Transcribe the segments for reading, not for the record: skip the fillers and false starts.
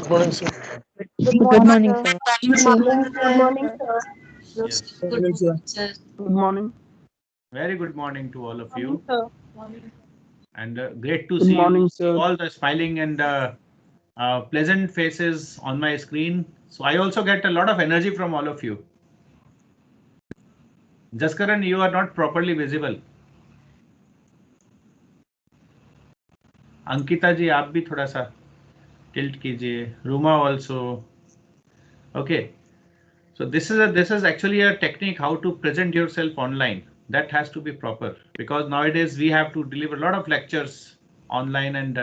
Good morning, sir. Good Good morning, morning, sir. sir. Good morning, Good sir. morning, sir. Yes. Good Good morning, sir. morning, sir. Good morning. Very good morning to all of Morning, you, sir. and great to Good see you, morning, see sir. all the smiling and pleasant faces on my screen. So I also get a lot of energy from all of you. Jaskaran, you are not properly visible. Ankita जी आप भी थोड़ा सा tilt कीजिए. Ruma also. Okay. So this is actually a technique how to present yourself online. That has to be proper because nowadays we have to deliver a lot of lectures online, and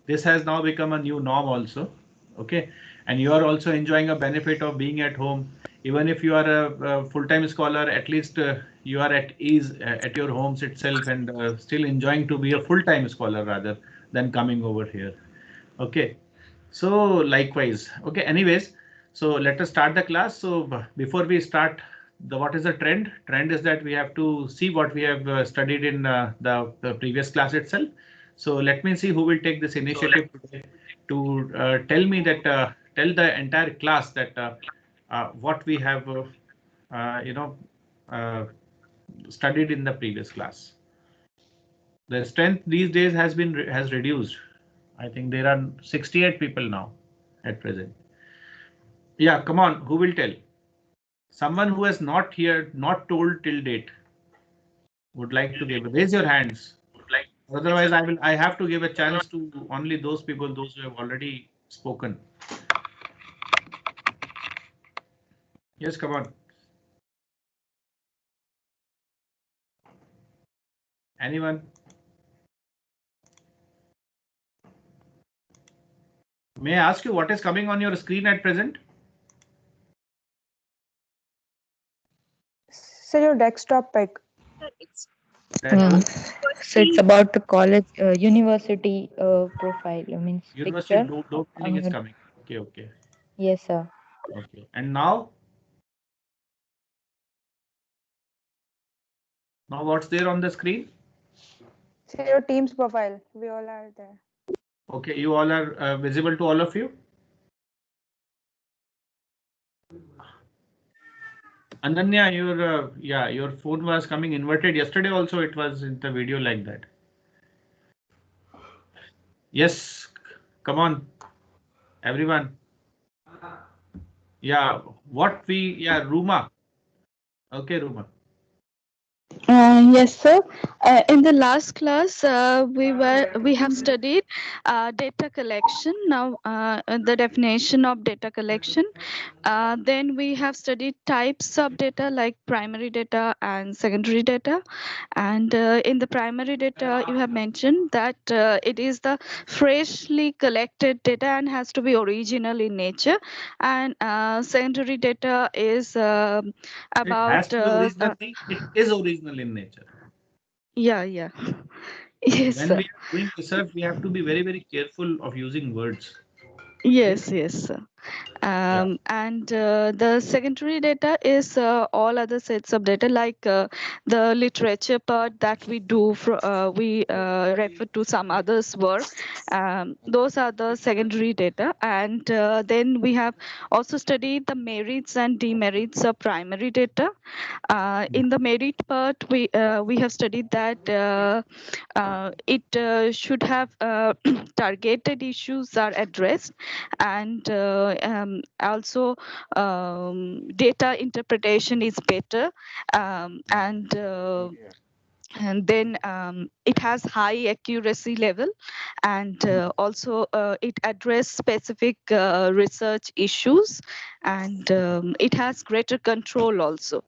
this has now become a new norm also. Okay, and you are also enjoying a benefit of being at home. Even if you are a full-time scholar, at least you are at ease at your homes itself, and still enjoying to be a full-time scholar rather than coming over here. Okay, so likewise. Okay, anyways, so let us start the class. So before we start, the what is the trend? Trend is that we have to see what we have studied in the previous class itself. So let me see who will take this initiative today to tell me that tell the entire class that what we have uh, studied in the previous class. The strength these days has reduced. I think there are 68 people now at present. Yeah, come on, who will tell? Someone who has not here, not told till date, would like to give. Raise your hands. Otherwise, I have to give a chance to only those people, those who have already spoken. Yes, come on. Anyone? May I ask you what is coming on your screen at present? Sir, your desktop pic. That So it's about the college, university profile. I mean, university picture dope on is your. coming. Okay, okay, Yes, sir. okay. And now what's there on the screen? Sir, your team's profile. We all are there. Okay, you all are visible to all of you. Ananya, your phone was coming inverted yesterday. Also, it was in the video like that. Yes, come on, everyone. Yeah, Ruma. Okay, Ruma. Yes, sir. In the last class, we have studied data collection. Now, the definition of data collection. Then we have studied types of data like primary data and secondary data. And in the primary data, you have mentioned that it is the freshly collected data and has to be original in nature. And secondary data is It about has to be original thing. It is original in nature. yeah. Yes, When sir. we are doing research, we have to be very, very careful of using words. Okay. Yes, sir. Yeah. And the secondary data is all other sets of data like the literature part that we do we refer to some others work. Those are the secondary data. And then we have also studied the merits and demerits of primary data. In the merit part, we have studied that it should have targeted issues are addressed, and also data interpretation is better, and then it has high accuracy level, and also it address specific research issues, and it has greater control also.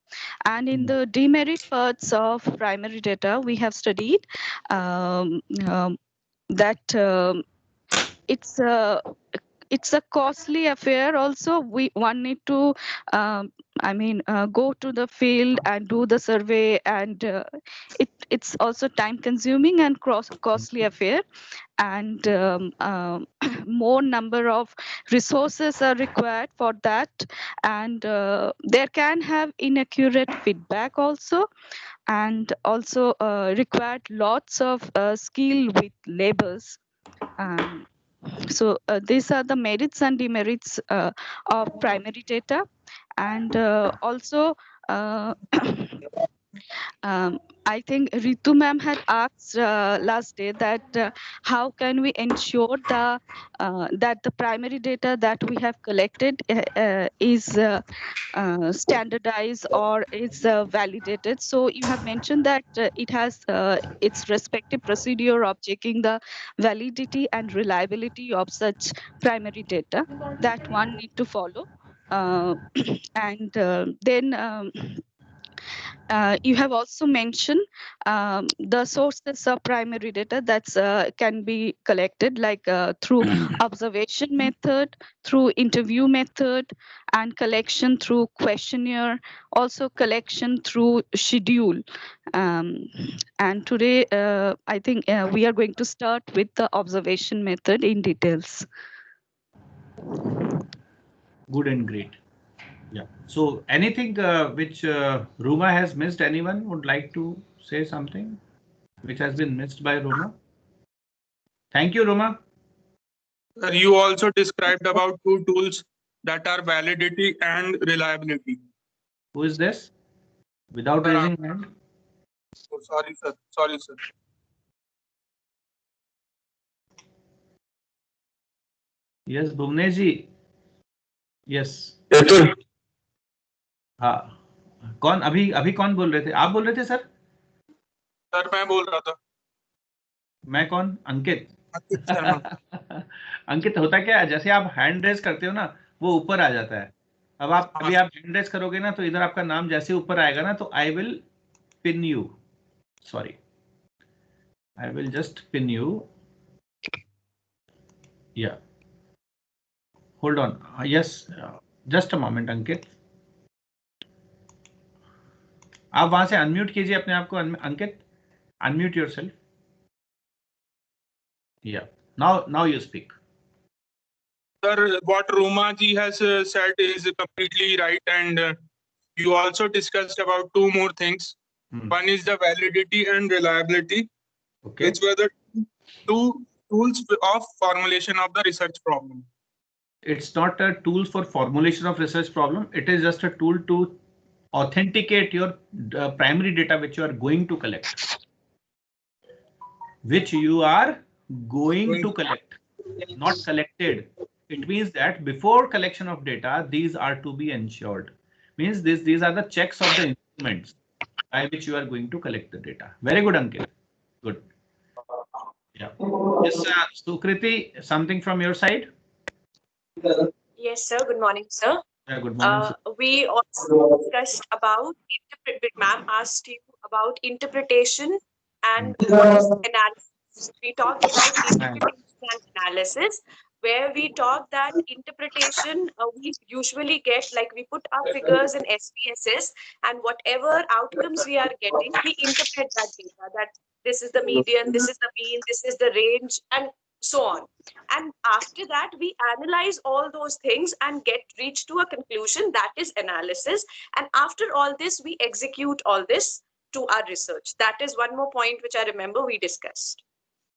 And in the demerit parts of primary data, we have studied um, um, that it's a costly affair also. One need to go to the field and do the survey, and it's also time consuming and costly affair, and more number of resources are required for that, and there can have inaccurate feedback also, and also required lots of skill with labels. um, So these are the merits and demerits of primary data, and also I think Ritu ma'am had asked last day that how can we ensure that the primary data that we have collected is standardized or is validated. So you have mentioned that it has its respective procedure of checking the validity and reliability of such primary data that one need to follow. And then you have also mentioned the sources of primary data that's can be collected like through observation method, through interview method, and collection through questionnaire, also collection through schedule. And today I think we are going to start with the observation method in details. Good and great. Yeah. So anything which Ruma has missed? Anyone would like to say something which has been missed by Ruma? Thank you, Ruma. You also described about two tools that are validity and reliability. Who is this? Without Sir, raising hand. Oh, sorry, sir. Sorry, sir. Yes, Bhuvnesh ji. Yes. Yes, sir. हाँ. कौन अभी कौन बोल रहे थे? आप बोल रहे थे सर? सर मैं बोल रहा था. मैं कौन? अंकित. अंकित शर्मा. अंकित होता क्या है, जैसे आप हैंड रेस करते हो ना वो ऊपर आ जाता है. अब आप अभी आप हैंड रेस करोगे ना तो इधर आपका नाम जैसे ऊपर आएगा ना तो I will pin you. Sorry, I will just pin you. Yeah. Hold on. Yes. Just a moment, Ankit. आप वहां से अनम्यूट कीजिए अपने आप को, अंकित. Unmute yourself. Yeah. Now you speak. Sir, what Ruma ji has said is completely right, and you also discussed about two more things. One is the validity and reliability, Okay. which were the two tools of formulation of the research problem. It's not a tool for formulation of research problem. It is just a tool to authenticate your primary data which you are going to collect. Which you are going to collect, not collected. It means that before collection of data, these are to be ensured. Means these are the checks of the instruments by which you are going to collect the data. Very good, Ankit. Good. Yeah. Yes, Sukriti, something from your side? Yes, sir. Good morning, sir. Yeah, good morning. We also discussed about, ma'am asked you about interpretation and what is analysis. We talked about interpretation and analysis, where we talked that interpretation, we usually get, like we put our figures in SPSS, and whatever outcomes we are getting, we interpret that data, that this is the median, this is the mean, this is the range, and so on. And after that, we analyze all those things and reach to a conclusion, that is analysis. And after all this, we execute all this to our research. That is one more point which I remember we discussed.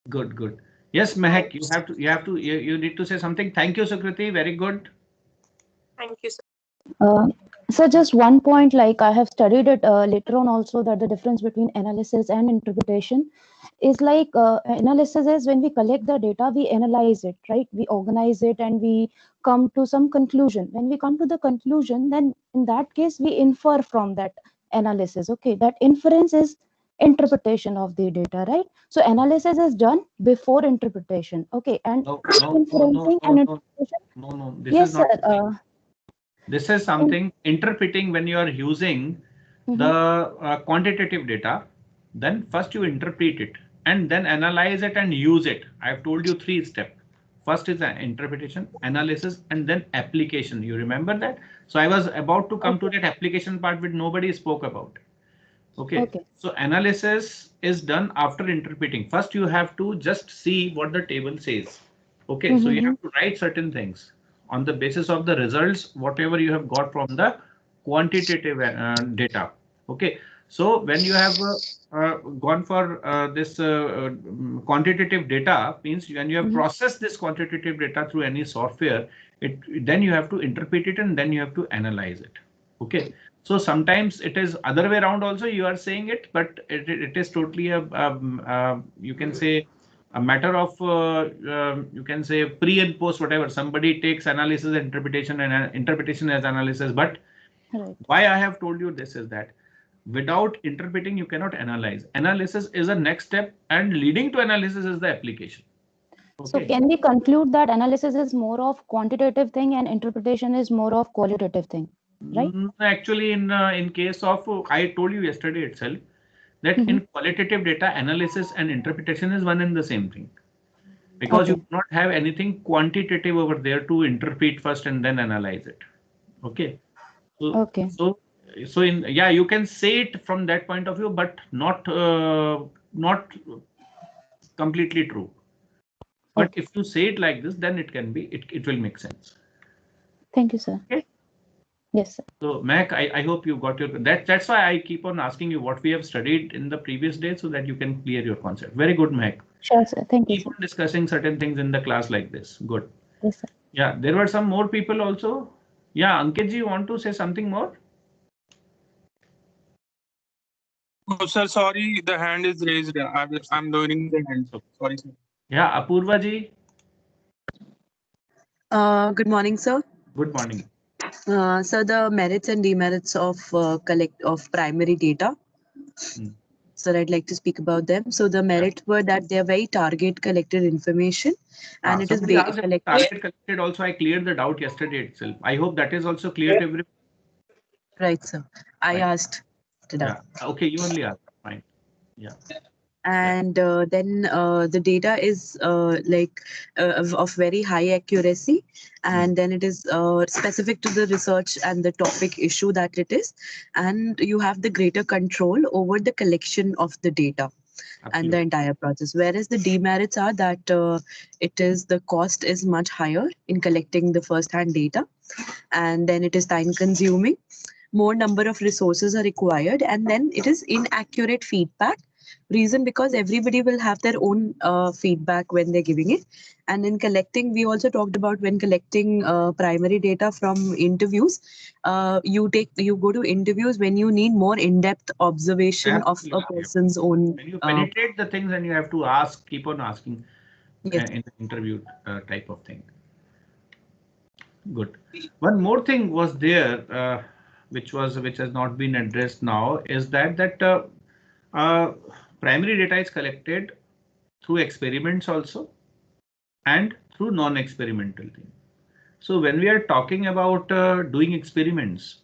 Good. Yes, Mehak, you need to say something. Thank you, Sukriti. Very good. Thank you, sir. So just one point, like I have studied it later on also, that the difference between analysis and interpretation is like analysis is when we collect the data, we analyze it, right? We organize it and we come to some conclusion. When we come to the conclusion, then in that case, we infer from that analysis. Okay, that inference is interpretation of the data, right? So analysis is done before interpretation. Okay, and inferencing and interpretation. No. This Yes, is not. sir. This is something interpreting when you are using the quantitative data. Then first you interpret it and then analyze it and use it. I've told you 3 steps. First is interpretation, analysis, and then application. You remember that? So I was about to come to that application part which nobody spoke about. Okay. So analysis is done after interpreting. First you have to just see what the table says. Okay. So you have to write certain things on the basis of the results, whatever you have got from the quantitative data. Okay. So when you have gone for this quantitative data, means when you have processed this quantitative data through any software, then you have to interpret it and then you have to analyze it. Okay. So sometimes it is other way around also you are saying it, but it is totally you can say a matter of you can say pre and post, whatever. Somebody takes analysis and interpretation and interpretation as analysis. But why I have told you this is that without interpreting, you cannot analyze. Analysis is a next step, and leading to analysis is the application. Okay. So can we conclude that analysis is more of quantitative thing and interpretation is more of qualitative thing, right? Actually, in case of, I told you yesterday itself that in qualitative data, analysis and interpretation is one and the same thing, because you do not have anything quantitative over there to interpret first and then analyze it. Okay. So, so in, yeah, you can say it from that point of view, but not completely true. But if you say it like this, then it can be, it will make sense. Thank you, sir. Okay. Yes, sir. So Mac, I hope you got your, that's why I keep on asking you what we have studied in the previous day so that you can clear your concept. Very good, Mac. Sure, sir. Thank you. Keep on discussing certain things in the class like this. Good. Yes, sir. Yeah, there were some more people also. Yeah, Ankit ji, you want to say something more? Oh, sir, sorry, the hand is raised. I'm lowering the hand. Sorry, sir. Yeah, Apurva ji. Good morning, sir. Good morning. So the merits and demerits of primary data. So I'd like to speak about them. So the merits were that they are very target collected information, and it is target collected. Also, I cleared the doubt yesterday itself. I hope that is also clear to everyone. Right, sir. I asked to that. Yeah. Okay, you only asked. Fine. Yeah. And then the data is of very high accuracy, and then it is specific to the research and the topic issue that it is, and you have the greater control over the collection of the data. Absolutely. And the entire process, whereas the demerits are that the cost is much higher in collecting the first-hand data, and then it is time consuming, more number of resources are required, and then it is inaccurate feedback. Reason because everybody will have their own feedback when they're giving it. And in collecting, we also talked about when collecting primary data from interviews, you go to interviews when you need more in-depth observation of a person's own. When you penetrate the things and you have to ask, keep on asking in the interview type of thing. Good. One more thing was there, which has not been addressed now, is that primary data is collected through experiments also and through non-experimental thing. So when we are talking about doing experiments,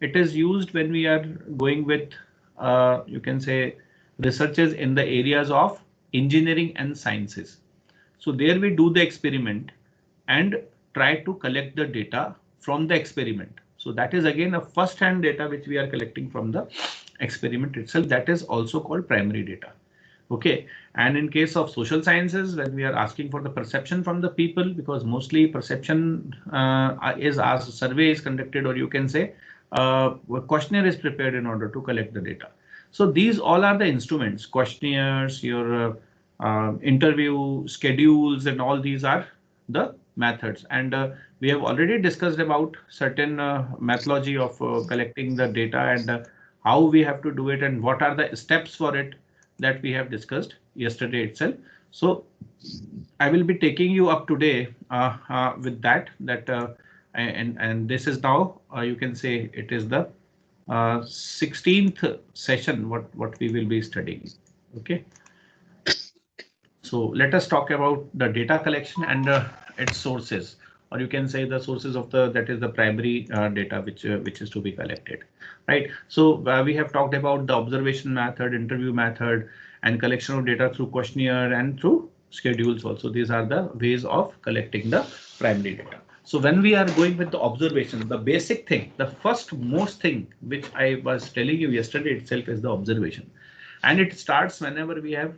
it is used when we are going with, you can say, researches in the areas of engineering and sciences. So there we do the experiment and try to collect the data from the experiment. So that is again a first-hand data which we are collecting from the experiment itself. That is also called primary data. Okay. And in case of social sciences, when we are asking for the perception from the people, because mostly perception is as survey is conducted, or you can say a questionnaire is prepared in order to collect the data. So these all are the instruments, questionnaires, your interview schedules, and all these are the methods. And we have already discussed about certain methodology of collecting the data and how we have to do it and what are the steps for it that we have discussed yesterday itself. So I will be taking you up today with that and this is now you can say it is the 16th session what we will be studying. Okay. So let us talk about the data collection and its sources, or you can say the sources of that is the primary data which is to be collected, right? So we have talked about the observation method, interview method, and collection of data through questionnaire and through schedules also. These are the ways of collecting the primary data. So when we are going with the observation, the basic thing, the first most thing which I was telling you yesterday itself is the observation, and it starts whenever we have,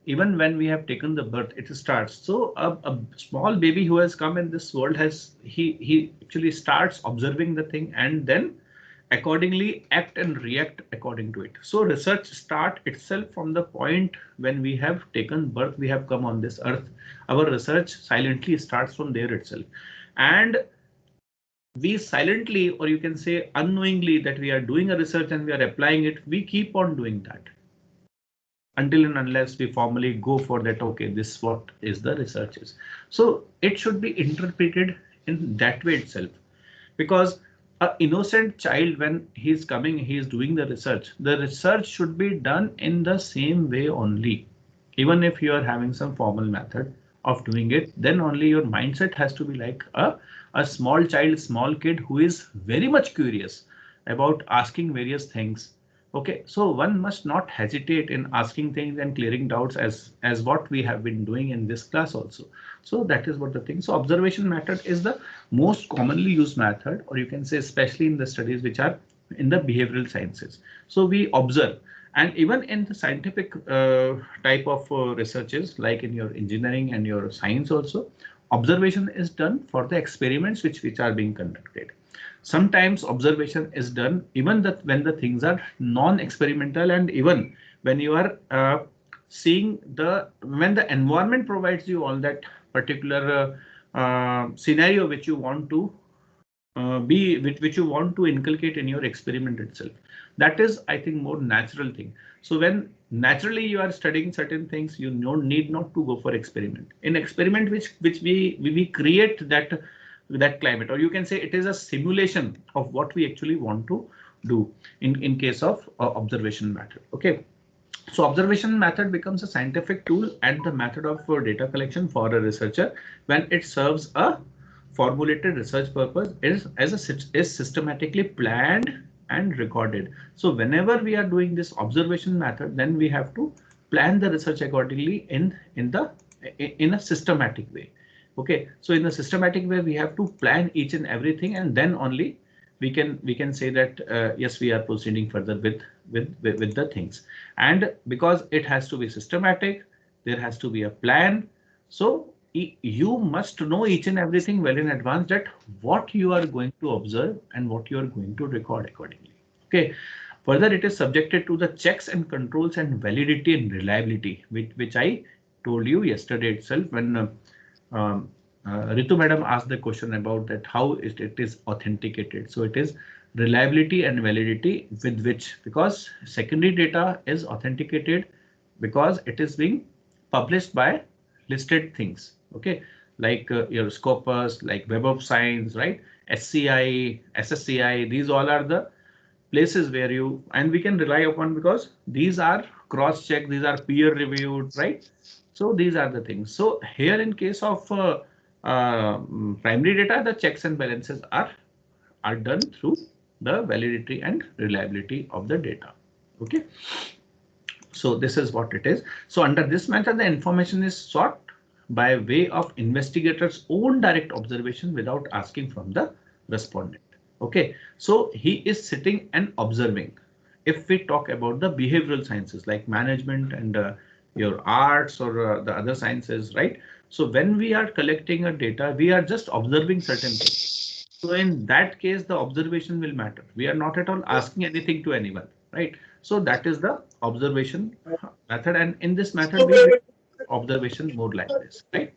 even when we have taken the birth, it starts. So a small baby who has come in this world he actually starts observing the thing, and then accordingly act and react according to it. So research start itself from the point when we have taken birth, we have come on this earth. Our research silently starts from there itself, and we silently, or you can say unknowingly, that we are doing a research and we are applying it. We keep on doing that until and unless we formally go for that. Okay, this is what is the research is. So it should be interpreted in that way itself, because an innocent child, when he's coming, he is doing the research should be done in the same way only. Even if you are having some formal method of doing it, then only your mindset has to be like a small child, small kid who is very much curious about asking various things. Okay, so one must not hesitate in asking things and clearing doubts, as what we have been doing in this class also. So that is what the thing. So observation method is the most commonly used method, or you can say especially in the studies which are in the behavioral sciences. So we observe, and even in the scientific type of researches, like in your engineering and your science also, observation is done for the experiments which are being conducted. Sometimes observation is done even that when the things are non-experimental, and even when you are seeing when the environment provides you all that particular scenario which you want to which you want to inculcate in your experiment itself. That is, I think, more natural thing. So when naturally you are studying certain things, you need not to go for experiment. In experiment which we create that climate, or you can say it is a simulation of what we actually want to do in case of observation method. Okay, so observation method becomes a scientific tool and the method of data collection for a researcher when it serves a formulated research purpose, is systematically planned and recorded. So whenever we are doing this observation method, then we have to plan the research accordingly in a systematic way. Okay, so in a systematic way, we have to plan each and everything, and then only we can say that yes, we are proceeding further with the things. And because it has to be systematic, there has to be a plan. So you must know each and everything well in advance, that what you are going to observe and what you are going to record accordingly. Okay. Further, it is subjected to the checks and controls and validity and reliability, which I told you yesterday itself when Ritu madam asked the question about that how it is authenticated. So it is reliability and validity with which, because secondary data is authenticated because it is being published by listed things. Okay, like your Scopus, like Web of Science, right? SCI, SSCI, these all are the places where you, and we can rely upon, because these are cross-checked, these are peer-reviewed, right? So these are the things. So here in case of primary data, the checks and balances are done through the validity and reliability of the data. Okay. So this is what it is. So under this method, the information is sought by way of investigator's own direct observation without asking from the respondent. Okay, so he is sitting and observing. If we talk about the behavioral sciences like management and your arts or the other sciences, right? So when we are collecting a data, we are just observing certain things. So in that case, the observation will matter. We are not at all asking anything to anyone, right? So that is the observation method, and in this method, we do observation more like this, right?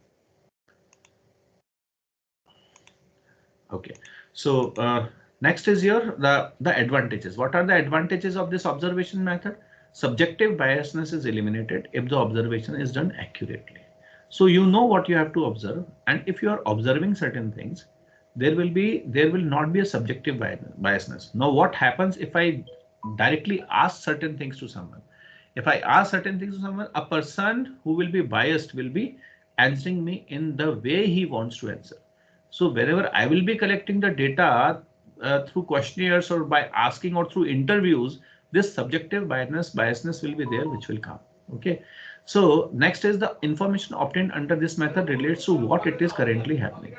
Okay, so next is the advantages. What are the advantages of this observation method? Subjective biasness is eliminated if the observation is done accurately. So you know what you have to observe, and if you are observing certain things, there will not be a subjective biasness. Now, what happens if I directly ask certain things to someone? If I ask certain things to someone, a person who will be biased will be answering me in the way he wants to answer. So wherever I will be collecting the data through questionnaires or by asking or through interviews, this subjective biasness will be there, which will come. Okay. So next is the information obtained under this method relates to what it is currently happening.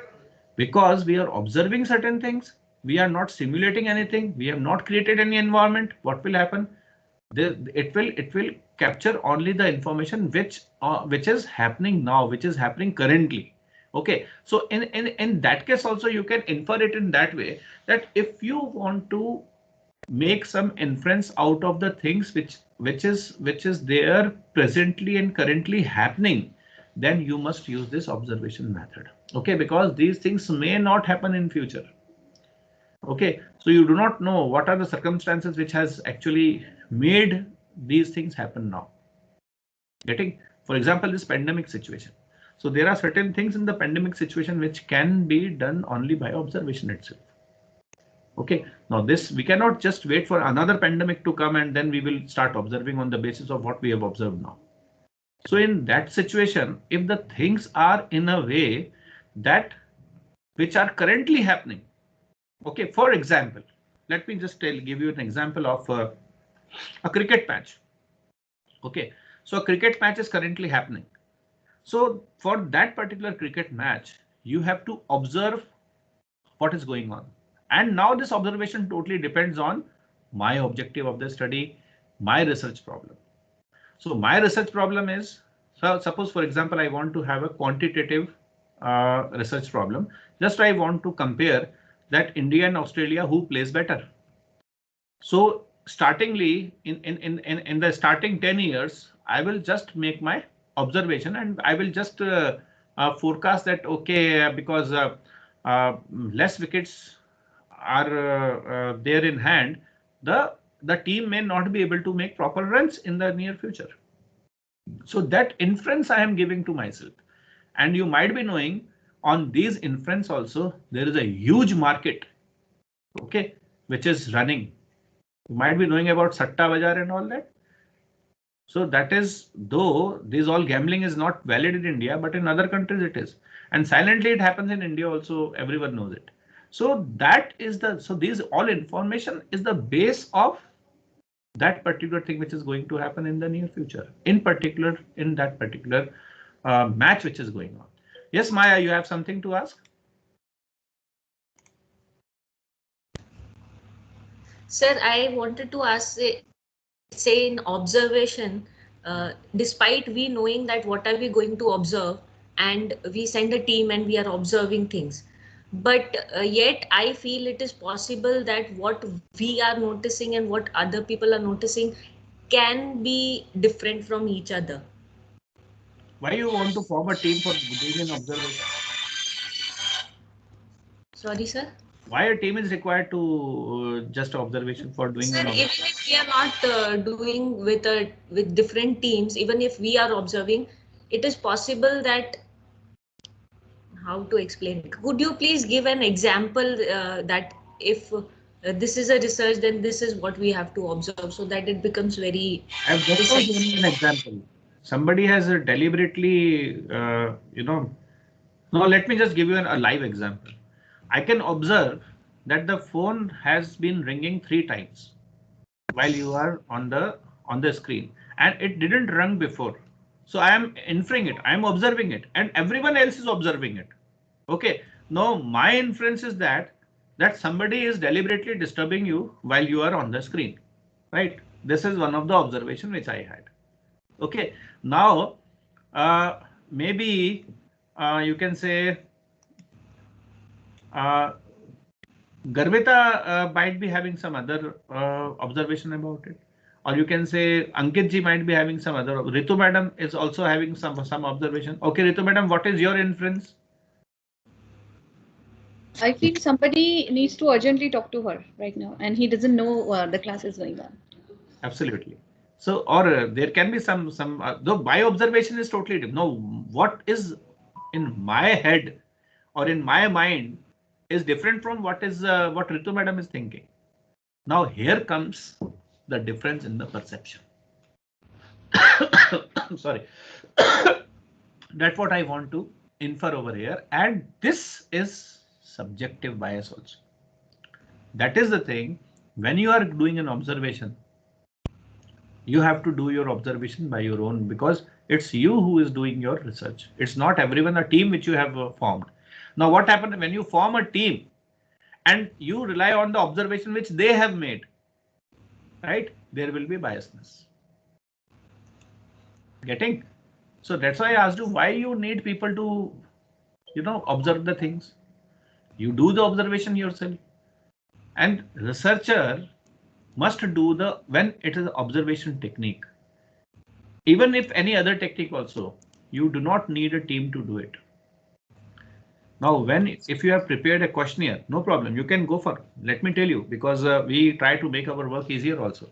Because we are observing certain things, we are not simulating anything, we have not created any environment. What will happen? It will capture only the information which is happening now, which is happening currently. Okay, so in that case also you can infer it in that way, that if you want to make some inference out of the things which is there presently and currently happening, then you must use this observation method. Okay, because these things may not happen in future. Okay, so you do not know what are the circumstances which has actually made these things happen now. Getting, for example, this pandemic situation. So there are certain things in the pandemic situation which can be done only by observation itself. Okay, now this we cannot just wait for another pandemic to come and then we will start observing on the basis of what we have observed now. So in that situation, if the things are in a way that which are currently happening. Okay, for example, let me just give you an example of a cricket match. Okay, so a cricket match is currently happening. So for that particular cricket match, you have to observe what is going on. And now this observation totally depends on my objective of the study, my research problem. So my research problem is, so suppose for example, I want to have a quantitative research problem. Just I want to compare that India and Australia who plays better. So startingly in the starting 10 years, I will just make my observation and I will just forecast that, okay, because less wickets are there in hand, the team may not be able to make proper runs in the near future. So that inference I am giving to myself. And you might be knowing on these inference also, there is a huge market, okay, which is running. You might be knowing about Satta Bazaar and all that. So that is, though this all gambling is not valid in India, but in other countries it is. And silently it happens in India also, everyone knows it. So that is the, so these all information is the base of that particular thing which is going to happen in the near future, in particular in that particular match which is going on. Yes, Maya, you have something to ask? Sir, I wanted to ask, say in observation, despite we knowing that what are we going to observe, and we send a team and we are observing things, but yet I feel it is possible that what we are noticing and what other people are noticing can be different from each other. Why you want to form a team for doing an observation? Sorry, sir. Why a team is required to just observation for doing Sir, an observation? even if we are not doing with different teams, even if we are observing, it is possible that, how to explain it? Could you please give an example that if this is a research, then this is what we have to observe, so that it becomes very. I've just given you an example. Somebody has deliberately, no, let me just give you a live example. I can observe that the phone has been ringing 3 times while you are on the screen, and it didn't ring before. So I am inferring it, I am observing it, and everyone else is observing it. Okay, now my inference is that somebody is deliberately disturbing you while you are on the screen, right? This is one of the observation which I had. Okay, now maybe you can say Garvita might be having some other observation about it, or you can say Ankit ji might be having some other. Ritu madam is also having some observation. Okay, Ritu madam, what is your inference? I feel somebody needs to urgently talk to her right now, and he doesn't know the class is going on. Absolutely. So, or there can be some though my observation is totally different. No, what is in my head or in my mind is different from what what Ritu madam is thinking. Now here comes the difference in the perception. Sorry. That's what I want to infer over here, and this is subjective bias also. That is the thing. When you are doing an observation, you have to do your observation by your own, because it's you who is doing your research. It's not everyone, a team which you have formed. Now what happens when you form a team and you rely on the observation which they have made, right? There will be biasness. Getting? So that's why I asked you why you need people to, observe the things. You do the observation yourself. And researcher must do when it is observation technique. Even if any other technique also, you do not need a team to do it. Now, if you have prepared a questionnaire, no problem, you can go for, let me tell you, because we try to make our work easier also.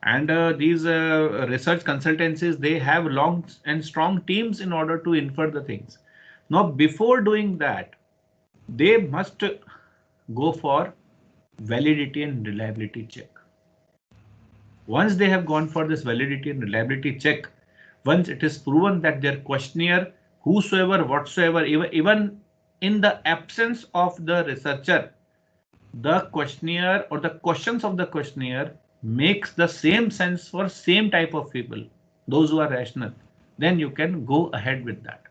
And these research consultancies, they have long and strong teams in order to infer the things. Now, before doing that, they must go for validity and reliability check. Once they have gone for this validity and reliability check, once it is proven that their questionnaire, whosoever, whatsoever, even in the absence of the researcher, the questionnaire or the questions of the questionnaire makes the same sense for same type of people, those who are rational, then you can go ahead with that,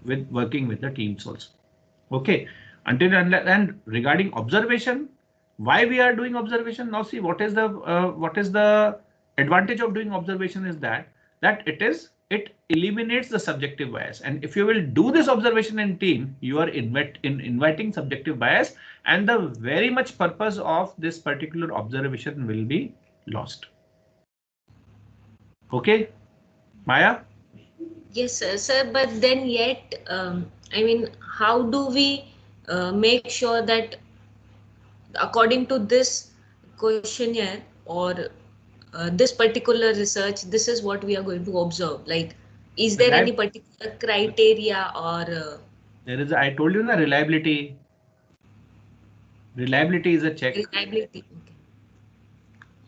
with working with the teams also. Okay, and regarding observation, why we are doing observation now? See, what is the advantage of doing observation is that it eliminates the subjective bias. And if you will do this observation in team, you are inviting subjective bias, and the very much purpose of this particular observation will be lost. Okay, Maya? Yes, sir. But then yet, I mean, how do we make sure that according to this questionnaire or this particular research, this is what we are going to observe? Like, is there any particular criteria or? There is, I told you, the reliability. Reliability is a check. Reliability. Okay.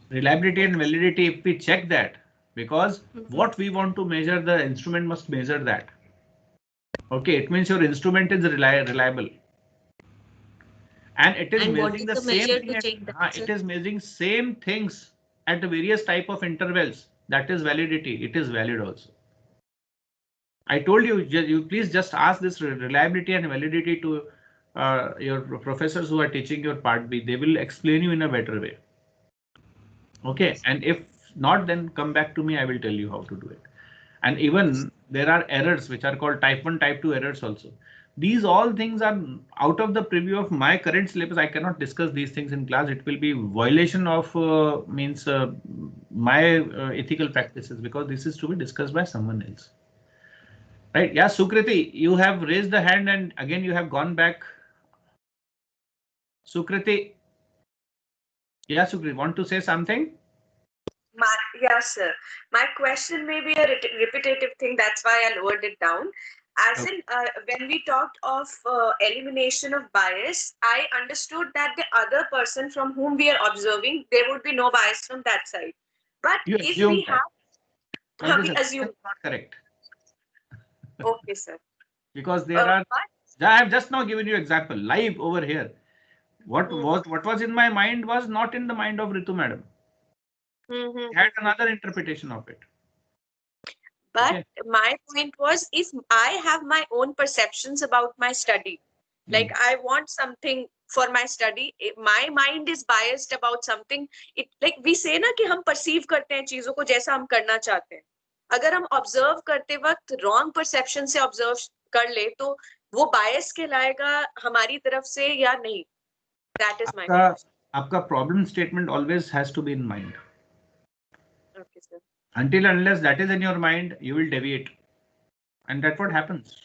Reliability and validity, if we check that, because what we want to measure, the instrument must measure that. Okay, it means your instrument is reliable. And it is measuring the same thing. It is measuring same things at the various type of intervals. That is validity. It is valid also. I told you, you please just ask this reliability and validity to your professors who are teaching your part B. They will explain you in a better way. Okay, and if not, then come back to me. I will tell you how to do it. And even there are errors which are called type 1, type 2 errors also. These all things are out of the preview of my current syllabus. I cannot discuss these things in class. It will be violation of my ethical practices, because this is to be discussed by someone else. Right? Yeah, Sukriti, you have raised the hand and again you have gone back. Sukriti. Yeah, Sukriti, want to say something? Yes, sir. My question may be a repetitive thing. That's why I lowered it down. As in, when we talked of elimination of bias, I understood that the other person from whom we are observing, there would be no bias from that side. But you if we have, we assume. Not correct. Okay, sir. Because there are. I have just now given you example live over here. What was in my mind was not in the mind of Ritu madam. Had another interpretation of it. But my point was, if I have my own perceptions about my study, like I want something for my study, my mind is biased about something. It like we say ना कि हम perceive करते हैं चीजों को जैसा हम करना चाहते हैं. अगर हम observe करते वक्त wrong perception से observe कर ले तो वो bias कहलाएगा हमारी तरफ से या नहीं? That is my question. आपका problem statement always has to be in mind. Okay, sir. Until unless that is in your mind, you will deviate. And that's what happens.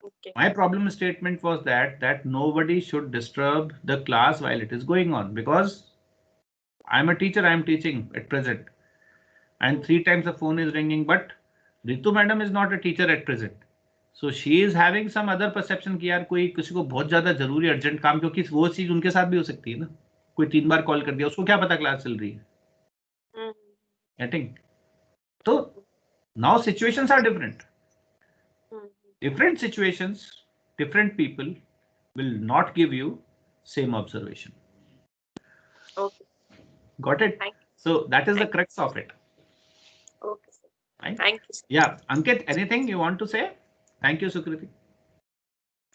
Okay. My problem statement was that nobody should disturb the class while it is going on, because I'm a teacher, I'm teaching at present. And 3 times the phone is ringing, but Ritu madam is not a teacher at present. So she is having some other perception कि यार कोई किसी को बहुत ज्यादा जरूरी urgent काम, क्योंकि वो चीज उनके साथ भी हो सकती है ना. कोई 3 बार कॉल कर दिया, उसको क्या पता क्लास चल रही है. Getting? So now situations are different. Different situations, different people will not give you same observation. Okay. Got it? So that is the crux of it. Okay, sir. Right? Thank you, sir. Yeah, Ankit, anything you want to say? Thank you, Sukriti.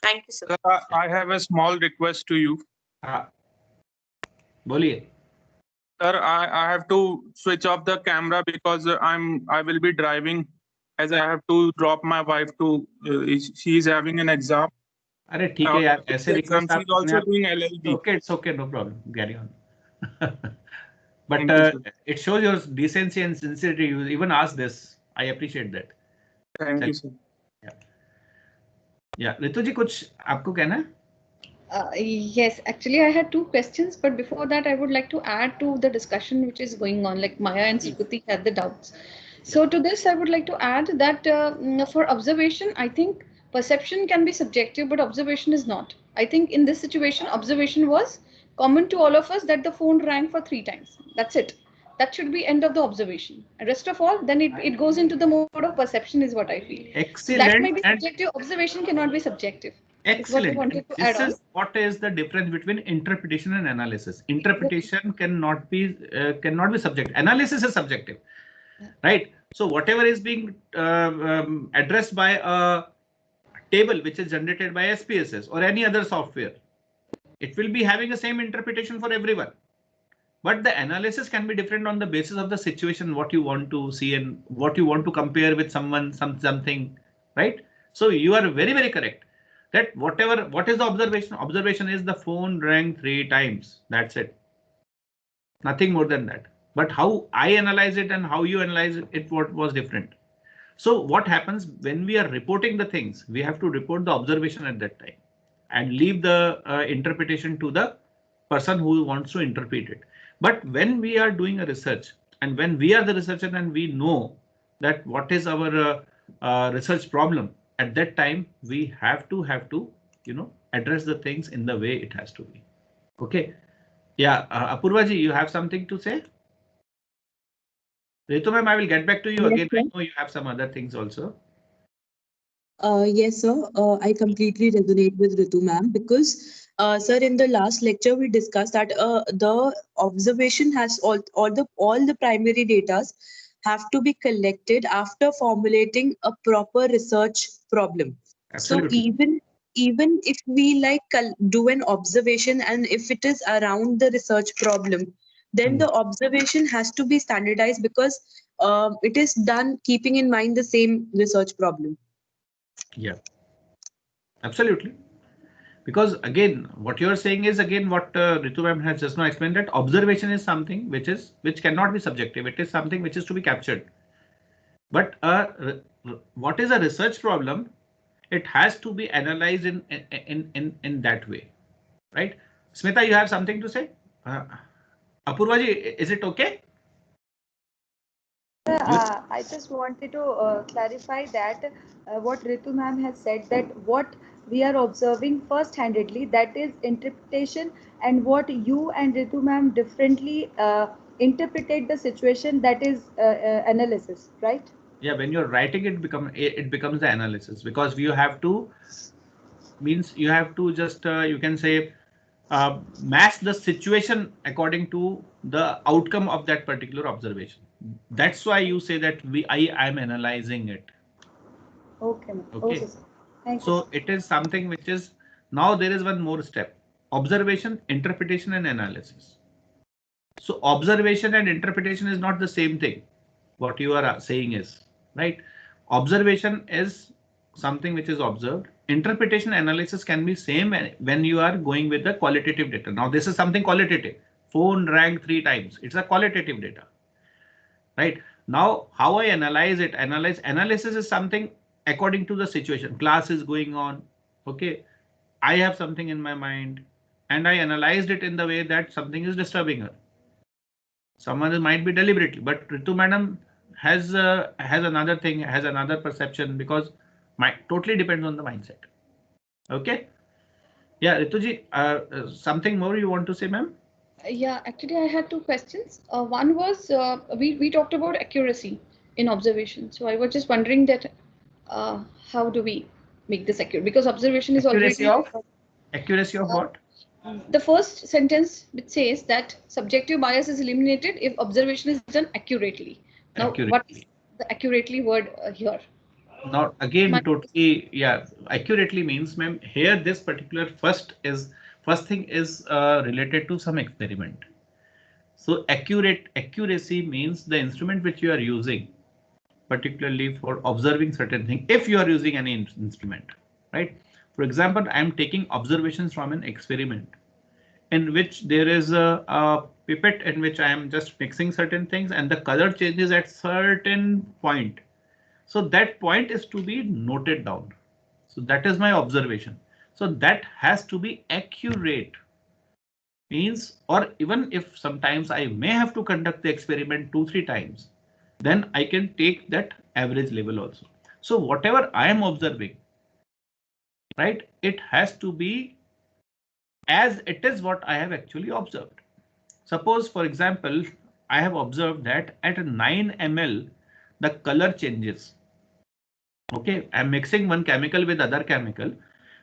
Thank you, sir. I have a small request to you. Boliye. Sir, I have to switch off the camera because I will be driving, as I have to drop my wife to she is having an exam. अरे ठीक है यार, ऐसे request she's also doing LLB. Okay, it's okay, no problem. Carry on. But it shows your decency and sincerity. You even asked this. I appreciate that. Thank you, sir. Yeah, Ritu ji, कुछ आपको कहना है? Yes, actually I had two questions, but before that I would like to add to the discussion which is going on, like Maya and Sukriti had the doubts. So to this I would like to add that for observation, I think perception can be subjective, but observation is not. I think in this situation, observation was common to all of us that the phone rang for 3 times. That's it. That should be end of the observation. And rest of all, then it goes into the mode of perception is what I feel. Excellent. That may be subjective. Observation cannot be subjective. Excellent. What This is what is the difference between interpretation and analysis. Interpretation cannot be subjective. Analysis is subjective, right? So whatever is being addressed by a table which is generated by SPSS or any other software, it will be having the same interpretation for everyone. But the analysis can be different on the basis of the situation, what you want to see and what you want to compare with someone, something, right? So you are very, very correct that what is the observation? Observation is the phone rang 3 times. That's it. Nothing more than that. But how I analyze it and how you analyze it, what was different. So what happens when we are reporting the things? We have to report the observation at that time and leave the interpretation to the person who wants to interpret it. But when we are doing a research and when we are the researcher and we know that what is our research problem, at that time we have to address the things in the way it has to be. Okay. Yeah, Apurva ji, you have something to say? Ritu ma'am, I will get back to you again. I know you have some other things also. Yes, sir. I completely resonate with Ritu ma'am because, sir, in the last lecture we discussed that the observation has all the primary data have to be collected after formulating a proper research problem. Absolutely. So even if we do an observation and if it is around the research problem, then the observation has to be standardized because it is done keeping in mind the same research problem. Yeah, absolutely. Because again, what you're saying is again what Ritu ma'am has just now explained, that observation is something which cannot be subjective. It is something which is to be captured. But what is a research problem? It has to be analyzed in that way, right? Smita, you have something to say? Apurva ji, is it okay? I just wanted to clarify that what Ritu ma'am has said, that what we are observing first-handedly, that is interpretation, and what you and Ritu ma'am differently interpreted the situation, that is analysis, right? Yeah, when you're writing it becomes the analysis, because you have to just you can say match the situation according to the outcome of that particular observation. That's why you say that I am analyzing it. Okay. Okay. Thank you. So it is something which is, now there is one more step: observation, interpretation, and analysis. So observation and interpretation is not the same thing. What you are saying is, right? Observation is something which is observed. Interpretation, analysis can be same when you are going with the qualitative data. Now this is something qualitative. Phone rang 3 times. It's a qualitative data, right? Now how I analyze it? Analysis is something according to the situation. Class is going on. Okay. I have something in my mind and I analyzed it in the way that something is disturbing her. Someone might be deliberately, but Ritu madam has another thing, has another perception, because totally depends on the mindset. Okay. Yeah, Ritu ji, something more you want to say, ma'am? Yeah, actually I had 2 questions. One was we talked about accuracy in observation. So I was just wondering that how do we make this accurate? Because observation is accuracy already accuracy of what? The first sentence which says that subjective bias is eliminated if observation is done accurately. Now, what is the accurately word here? Now again, totally, yeah, accurately means, ma'am, here this particular first thing is related to some experiment. So accuracy means the instrument which you are using, particularly for observing certain things, if you are using any instrument, right? For example, I am taking observations from an experiment in which there is a pipette in which I am just mixing certain things and the color changes at certain point. So that point is to be noted down. So that is my observation. So that has to be accurate. Means, or even if sometimes I may have to conduct the experiment 2-3 times, then I can take that average level also. So whatever I am observing, right, it has to be as it is what I have actually observed. Suppose, for example, I have observed that at 9 ml, the color changes. Okay, I'm mixing one chemical with other chemical,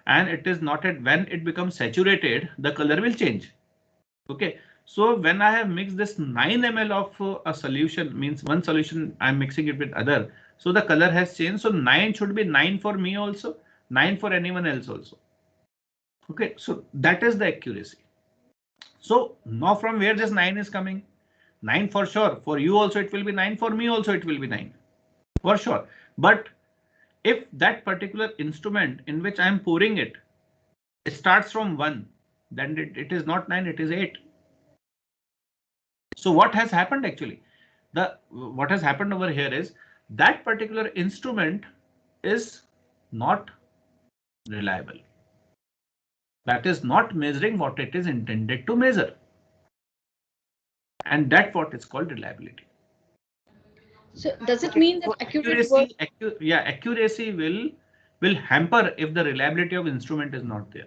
and it is not at when it becomes saturated, the color will change. Okay, so when I have mixed this 9 ml of a solution, means one solution I'm mixing it with other, so the color has changed. So 9 should be 9 for me also, 9 for anyone else also. Okay, so that is the accuracy. So now from where this 9 is coming? 9 for sure. For you also it will be 9. For me also it will be 9. For sure. But if that particular instrument in which I am pouring it, it starts from 1, then it is not 9, it is 8. So what has happened actually? What has happened over here is that particular instrument is not reliable. That is not measuring what it is intended to measure. And that's what is called reliability. So does it mean that accuracy will hamper if the reliability of instrument is not there.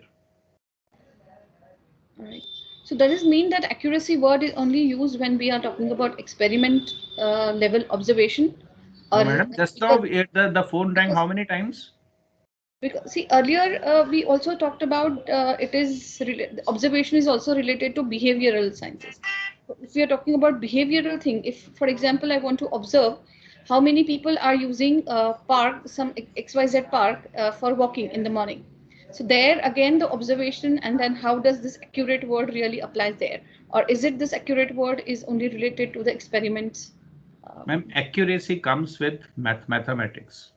All right. So does this mean that accuracy word is only used when we are talking about experiment level observation? Or no, madam, just now the phone rang how many times? Because see, earlier we also talked about observation is also related to behavioral sciences. If we are talking about behavioral thing, if for example I want to observe how many people are using some XYZ park for walking in the morning. So there again the observation, and then how does this accurate word really applies there? Or is it this accurate word is only related to the experiments? Ma'am, accuracy comes with mathematics.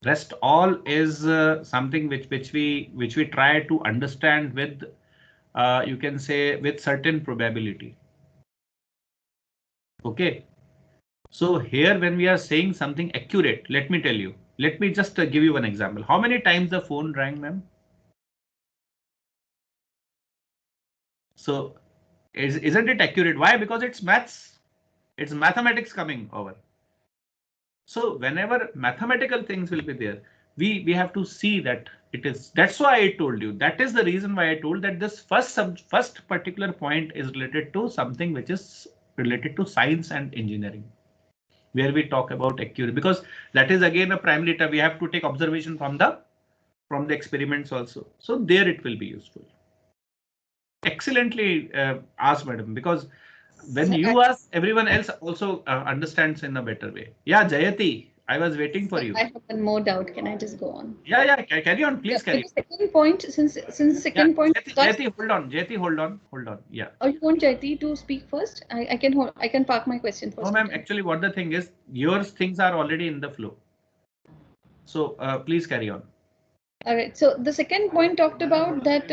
Rest all is something which we try to understand with you can say with certain probability. Okay, so here when we are saying something accurate, let me tell you. Let me just give you one example. How many times the phone rang, ma'am? So isn't it accurate? Why? Because it's maths. It's mathematics coming over. So whenever mathematical things will be there, we have to see that it is. That's why I told you. That is the reason why I told that this first particular point is related to something which is related to science and engineering, where we talk about accuracy, because that is again a primary data. We have to take observation from the experiments also. So there it will be useful. Excellently asked, madam, because when you ask, everyone else also understands in a better way. Yeah, Jayati, I was waiting for you. I have one more doubt. Can I just go on? Yeah, carry on, please carry on. The second point, since the second point. Jayati, hold on. Yeah. Oh, you want Jayati to speak first? I can park my question first. No, ma'am. Actually, what the thing is, your things are already in the flow. So please carry on. All right. So the second point talked about that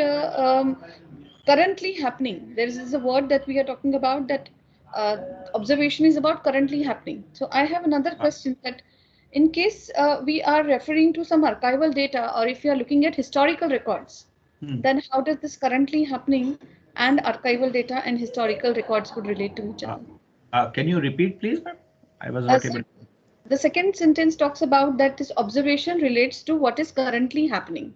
currently happening. There is a word that we are talking about, that observation is about currently happening. So I have another question, that in case we are referring to some archival data, or if you are looking at historical records, then how does this currently happening and archival data and historical records would relate to each other? Can you repeat, please, ma'am? I was not able to. The second sentence talks about that this observation relates to what is currently happening.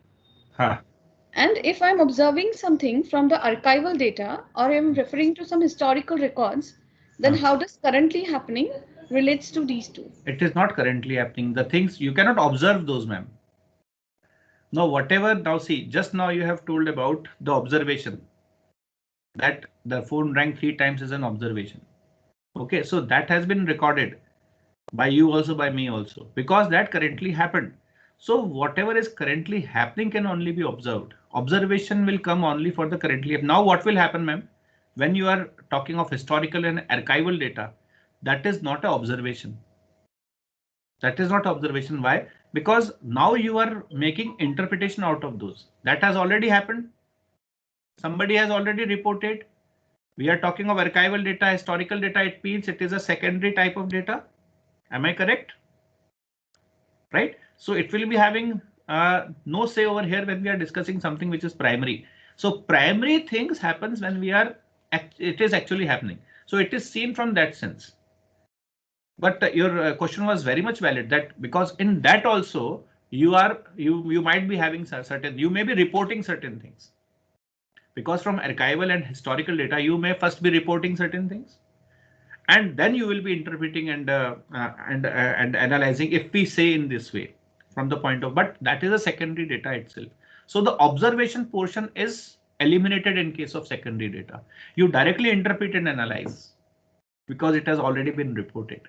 And if I'm observing something from the archival data, or I'm referring to some historical records, then how does currently happening relates to these two? It is not currently happening. The things you cannot observe those, ma'am. Now, whatever, now see, just now you have told about the observation, that the phone rang 3 times is an observation. Okay, so that has been recorded by you also, by me also, because that currently happened. So whatever is currently happening can only be observed. Observation will come only for the currently. Now what will happen, ma'am? When you are talking of historical and archival data, that is not an observation. That is not observation. Why? Because now you are making interpretation out of those. That has already happened. Somebody has already reported. We are talking of archival data, historical data. It means it is a secondary type of data. Am I correct? Right. So it will be having no say over here when we are discussing something which is primary. So primary things happens when we are, it is actually happening. So it is seen from that sense. But your question was very much valid, that because in that also you might be having certain, you may be reporting certain things. Because from archival and historical data, you may first be reporting certain things, and then you will be interpreting and analyzing, if we say in this way, from the point of, but that is a secondary data itself. So the observation portion is eliminated in case of secondary data. You directly interpret and analyze because it has already been reported.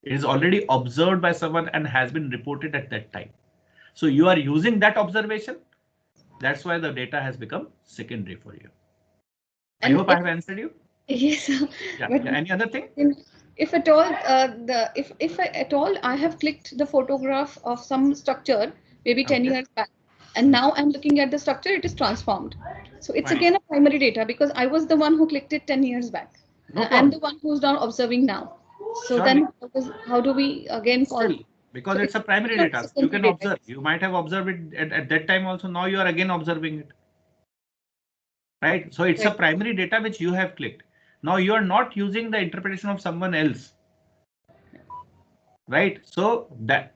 It is already observed by someone and has been reported at that time. So you are using that observation. That's why the data has become secondary for you. I hope I have answered you. Yes. Yeah. Any other thing? If at all, if at all I have clicked the photograph of some structure, maybe 10 years back, and now I'm looking at the structure, it is transformed. So it's again a primary data because I was the one who clicked it 10 years back. I'm the one who's now observing now. So then how do we again call? Still, because it's a primary data, you can observe. You might have observed it at that time also. Now you are again observing it. Right. So it's a primary data which you have clicked. Now you are not using the interpretation of someone else. Right. So that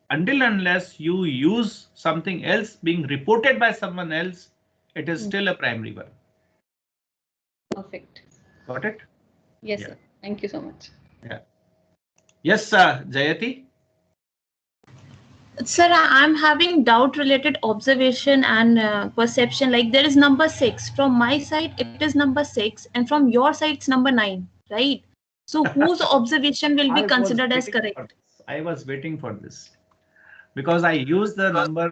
until unless you use something else being reported by someone else, it is still a primary one. Perfect. Got it? Yes, sir. Thank you so much. Yeah. Yes, Jayati. Sir, I'm having doubt related observation and perception. Like there is number 6 from my side, it is number 6, and from your side it's number 9, right? So whose observation will be considered as correct? I was waiting for this because I used the number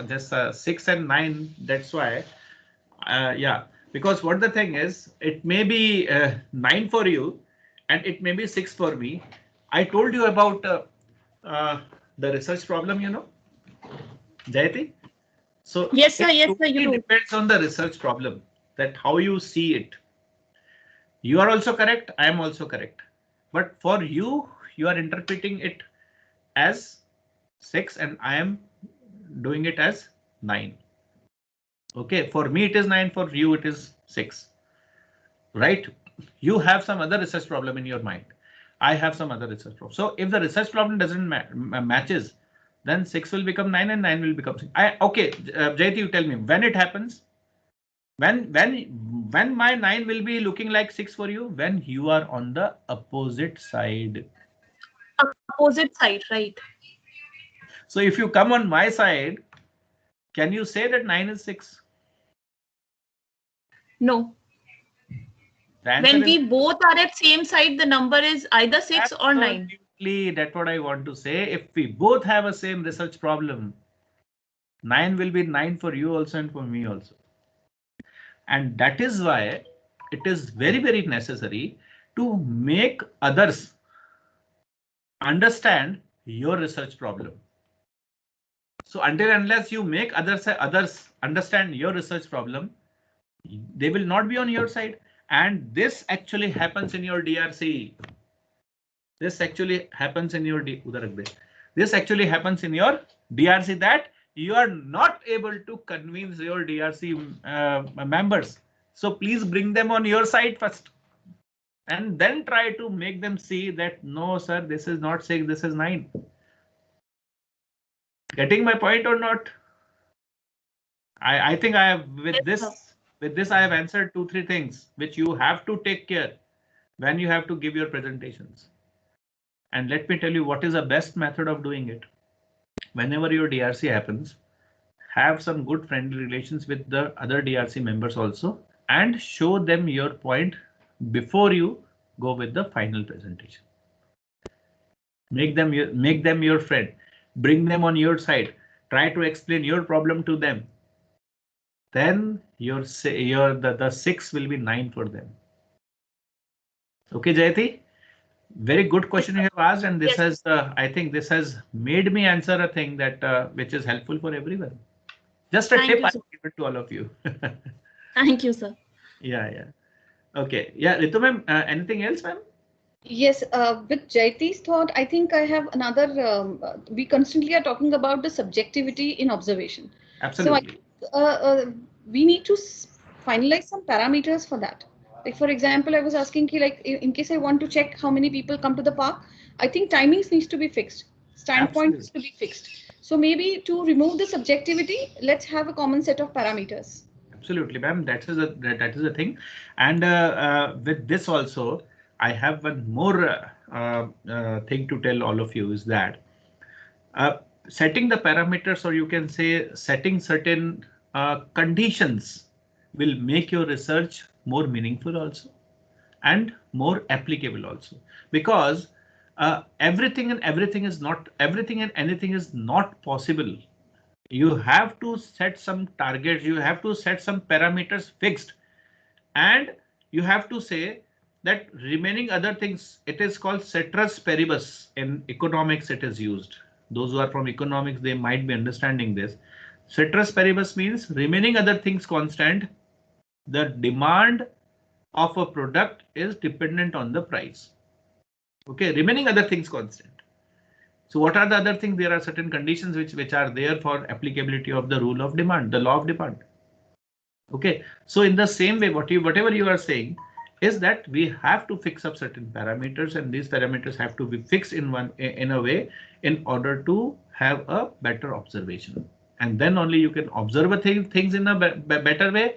just 6 and 9. That's why. Yeah, because what the thing is, it may be 9 for you and it may be 6 for me. I told you about the research problem, you know, Jayati. So yes, sir. Yes, sir. It depends on the research problem, that how you see it. You are also correct. I am also correct. But for you, you are interpreting it as 6 and I am doing it as 9. Okay, for me it is 9, for you it is 6. Right? You have some other research problem in your mind. I have some other research problem. So if the research problem doesn't matches, then 6 will become 9 and 9 will become 6. Okay, Jayati, you tell me when it happens. When my 9 will be looking like 6 for you, when you are on the opposite side. Opposite side, right? So if you come on my side, can you say that 9 is 6? No. When we both are at same side, the number is either 6 or 9. That's what I want to say. If we both have a same research problem, 9 will be 9 for you also and for me also. And that is why it is very, very necessary to make others understand your research problem. So until unless you make others understand your research problem, they will not be on your side. And this actually happens in your DRC. This actually happens in your This actually happens in your DRC, that you are not able to convince your DRC members. So please bring them on your side first. And then try to make them see that no, sir, this is not 6, this is 9. Getting my point or not? I think I have with this I have answered 2-3 things which you have to take care when you have to give your presentations. And let me tell you what is the best method of doing it. Whenever your DRC happens, have some good friendly relations with the other DRC members also, and show them your point before you go with the final presentation. Make them your friend. Bring them on your side. Try to explain your problem to them. Then the 6 will be 9 for them. Okay, Jayati? Very good question you have asked, and this has I think this has made me answer a thing that which is helpful for everyone. Just a tip I give it to all of you. Thank you, sir. Yeah. Okay. Yeah, Ritu ma'am, anything else, ma'am? Yes, with Jayati's thought, I think I have another. We constantly are talking about the subjectivity in observation. Absolutely. So we need to finalize some parameters for that. Like for example, I was asking you, like in case I want to check how many people come to the park, I think timings needs to be fixed. Standpoint needs to be fixed. So maybe to remove the subjectivity, let's have a common set of parameters. Absolutely, ma'am. That is the thing. And with this also, I have one more thing to tell all of you is that setting the parameters, or you can say setting certain conditions, will make your research more meaningful also and more applicable also, because everything and anything is not possible. You have to set some targets, you have to set some parameters fixed, and you have to say that remaining other things, it is called ceteris paribus. In economics it is used. Those who are from economics, they might be understanding this. Ceteris paribus means remaining other things constant, the demand of a product is dependent on the price. Okay, remaining other things constant. So what are the other things? There are certain conditions which are there for applicability of the rule of demand, the law of demand. Okay, so in the same way, whatever you are saying is that we have to fix up certain parameters, and these parameters have to be fixed in a way in order to have a better observation, and then only you can observe things in a better way,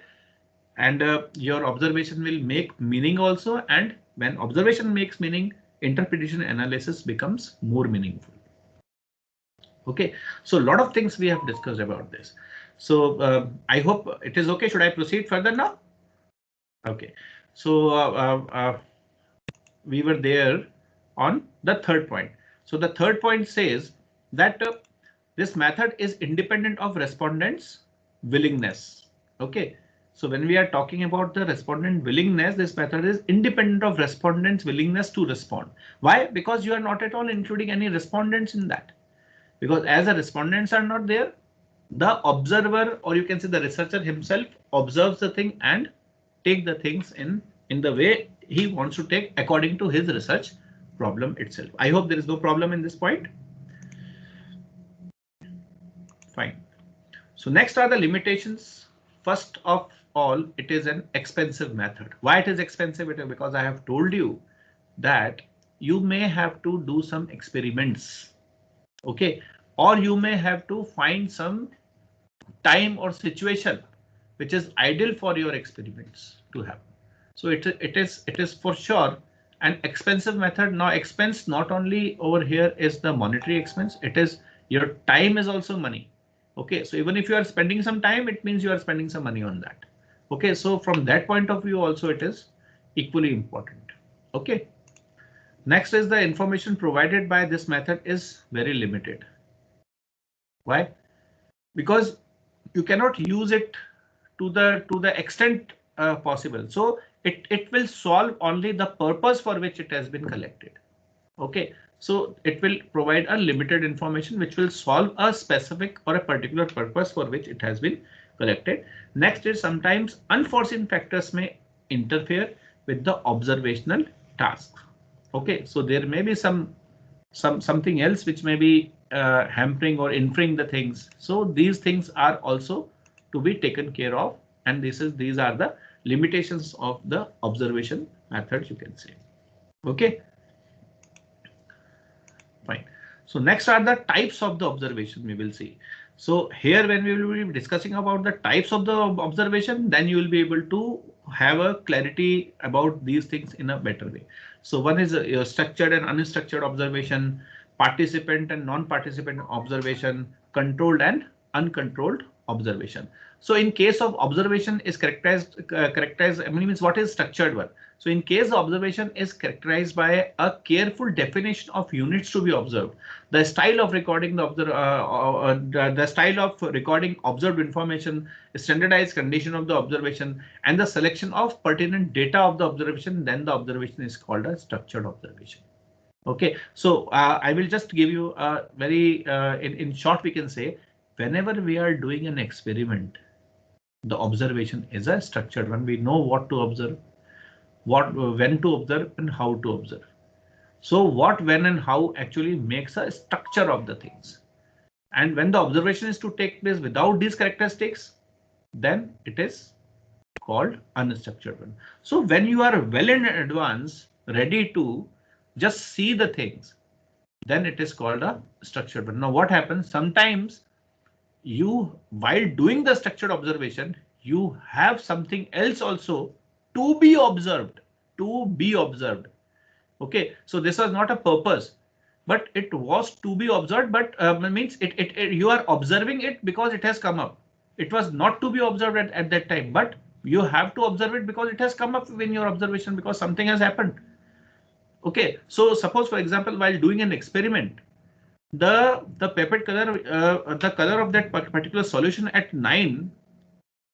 and your observation will make meaning also. And when observation makes meaning, interpretation analysis becomes more meaningful. Okay, so a lot of things we have discussed about this. So I hope it is okay. Should I proceed further now? Okay, so we were there on the third point. So the third point says that this method is independent of respondents' willingness. Okay, so when we are talking about the respondent willingness, this method is independent of respondents' willingness to respond. Why? Because you are not at all including any respondents in that. Because as the respondents are not there, the observer, or you can say the researcher himself, observes the thing and take the things in the way he wants to take according to his research problem itself. I hope there is no problem in this point. Fine. So next are the limitations. First of all, it is an expensive method. Why it is expensive? It is because I have told you that you may have to do some experiments. Okay, or you may have to find some time or situation which is ideal for your experiments to happen. So it is for sure an expensive method. Now expense not only over here is the monetary expense, it is your time is also money. Okay, so even if you are spending some time, it means you are spending some money on that. Okay, so from that point of view also it is equally important. Okay, next is the information provided by this method is very limited. Why? Because you cannot use it to the extent possible. So it will solve only the purpose for which it has been collected. Okay, so it will provide a limited information which will solve a specific or a particular purpose for which it has been collected. Next is sometimes unforeseen factors may interfere with the observational task. Okay, so there may be something else which may be hampering or inferring the things. So these things are also to be taken care of, and these are the limitations of the observation methods, you can say. Okay, fine. So next are the types of the observation we will see. So here when we will be discussing about the types of the observation, then you will be able to have a clarity about these things in a better way. So one is a structured and unstructured observation, participant and non-participant observation, controlled and uncontrolled observation. So in case of observation is characterized, I mean, means what is structured one? So in case the observation is characterized by a careful definition of units to be observed, the style of recording the style of recording observed information, standardized condition of the observation, and the selection of pertinent data of the observation, then the observation is called a structured observation. Okay, so I will just give you a very in short, we can say whenever we are doing an experiment, the observation is a structured one. We know what to observe. what, when to observe and how to observe. So what, when and how actually makes a structure of the things. And when the observation is to take place without these characteristics, then it is called unstructured one. So when you are well in advance, ready to just see the things, then it is called a structured one. Now what happens? Sometimes you, while doing the structured observation, you have something else also to be observed, Okay, so this was not a purpose, but it was to be observed, but means you are observing it because it has come up. It was not to be observed at that time, but you have to observe it because it has come up in your observation, because something has happened. Okay, so suppose, for example, while doing an experiment, the pipette color, the color of that particular solution at 9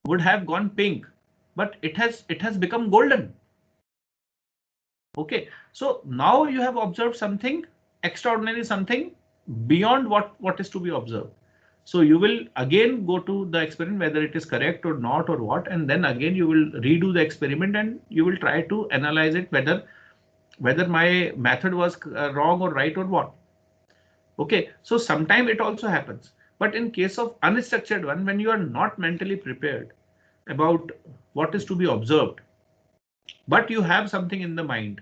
would have gone pink, but it has become golden. Okay, so now you have observed something extraordinary, something beyond what is to be observed. So you will again go to the experiment, whether it is correct or not or what, and then again you will redo the experiment and you will try to analyze it, whether my method was wrong or right or what. Okay, so sometimes it also happens, but in case of unstructured one, when you are not mentally prepared about what is to be observed, but you have something in the mind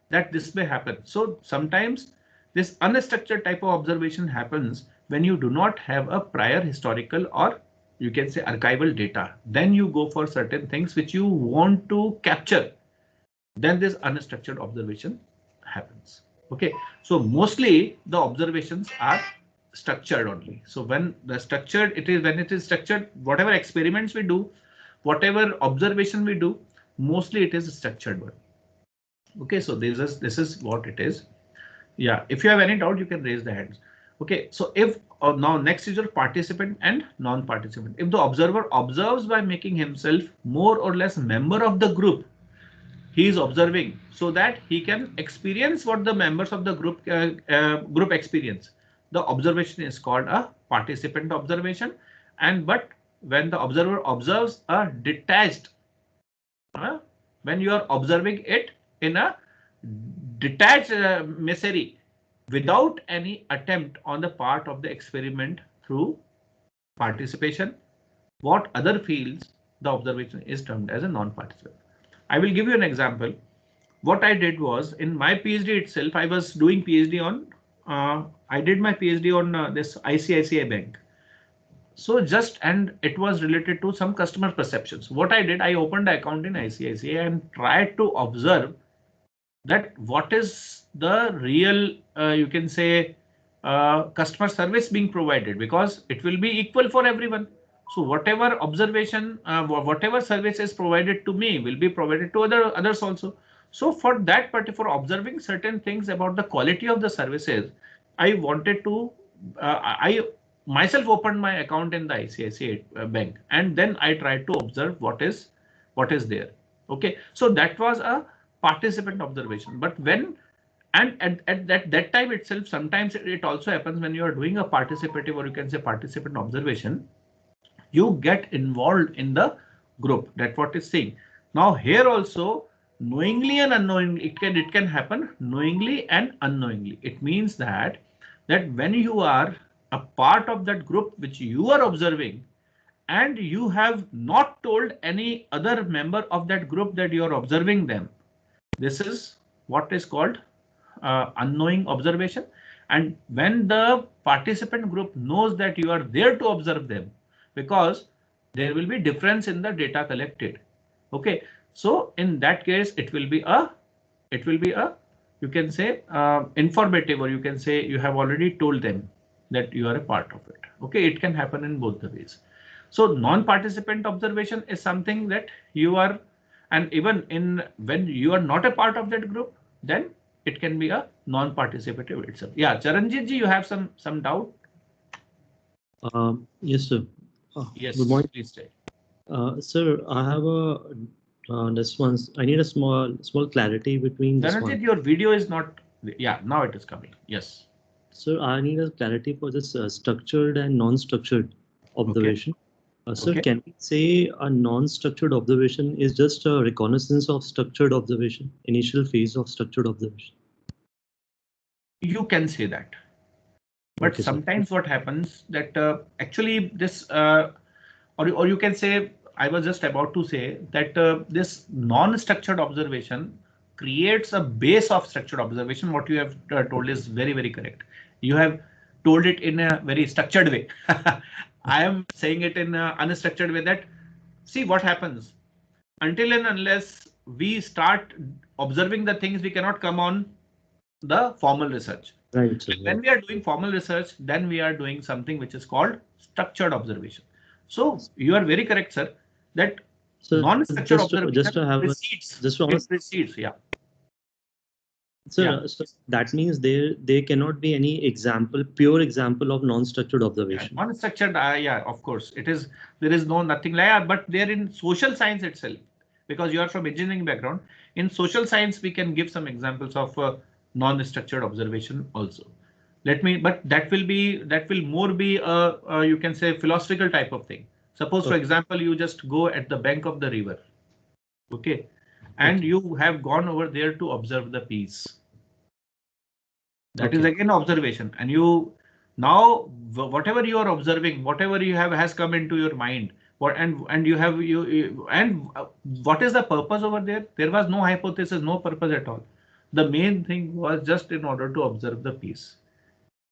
that this may happen. So sometimes this unstructured type of observation happens when you do not have a prior historical, or you can say archival data. Then you go for certain things which you want to capture. Then this unstructured observation happens. Okay, so mostly the observations are structured only. So when the structured, when it is structured, whatever experiments we do, whatever observation we do, mostly it is a structured one. Okay, so this is what it is. Yeah, if you have any doubt, you can raise the hands. Okay, so if now next is your participant and non-participant. If the observer observes by making himself more or less member of the group, he is observing so that he can experience what the members of the group experience. The observation is called a participant observation. And but when the observer observes a detached, when you are observing it in a detached misery, without any attempt on the part of the experiment through participation, what other fields, the observation is termed as a non-participant. I will give you an example. What I did was, in my PhD itself, I was doing PhD on, I did my PhD on this ICICI Bank. So and it was related to some customer perceptions. What I did, I opened an account in ICICI and tried to observe that what is the real, you can say, customer service being provided, because it will be equal for everyone. So whatever observation, whatever service is provided to me will be provided to others also. So for that particular, observing certain things about the quality of the services, I wanted to, I myself opened my account in the ICICI Bank, and then I tried to observe what is there. Okay, so that was a participant observation. But when, and at that time itself, sometimes it also happens when you are doing a participative, or you can say participant observation, you get involved in the group. That's what is saying. Now here also, knowingly and unknowingly, it can happen knowingly and unknowingly. It means that when you are a part of that group which you are observing, and you have not told any other member of that group that you are observing them, this is what is called unknowing observation. And when the participant group knows that you are there to observe them, because there will be difference in the data collected. Okay, so in that case, it will be a, you can say informative, or you can say you have already told them that you are a part of it. Okay, it can happen in both the ways. So non-participant observation is something that you are, and even when you are not a part of that group, then it can be a non-participative itself. Yeah, Charanjit ji, you have some doubt? Yes, sir. Yes, good morning. please say. Sir, I have a this one's. I need a small clarity between this one. Charanjit, your video is not. Yeah, now it is coming. Yes. Sir, I need a clarity for this structured and non-structured observation. Sir, Okay. can we say a non-structured observation is just a reconnaissance of structured observation, initial phase of structured observation? You can say that. But Okay, sir. sometimes what happens that actually this, or you can say, I was just about to say that this non-structured observation creates a base of structured observation. What you have told is very, very correct. You have told it in a very structured way. I am saying it in an unstructured way that, see what happens until and unless we start observing the things, we cannot come on the formal research. Right, sir. When we are doing formal research, then we are doing something which is called structured observation. So you are very correct, sir, that non-structured observation precedes. Yeah. Sir, Yeah. so that means there cannot be any example, pure example of non-structured observation. Non-structured, yeah, of course, it is. There is nothing like that, but there in social science itself, because you are from engineering background, in social science we can give some examples of non-structured observation also. But that will more be you can say philosophical type of thing. Suppose, for example, you just go at the bank of the river, okay, and you have gone over there to observe the peas. That is again observation, and you now whatever you are observing, whatever you have has come into your mind. What and you have what is the purpose over there? There was no hypothesis, no purpose at all. The main thing was just in order to observe the piece.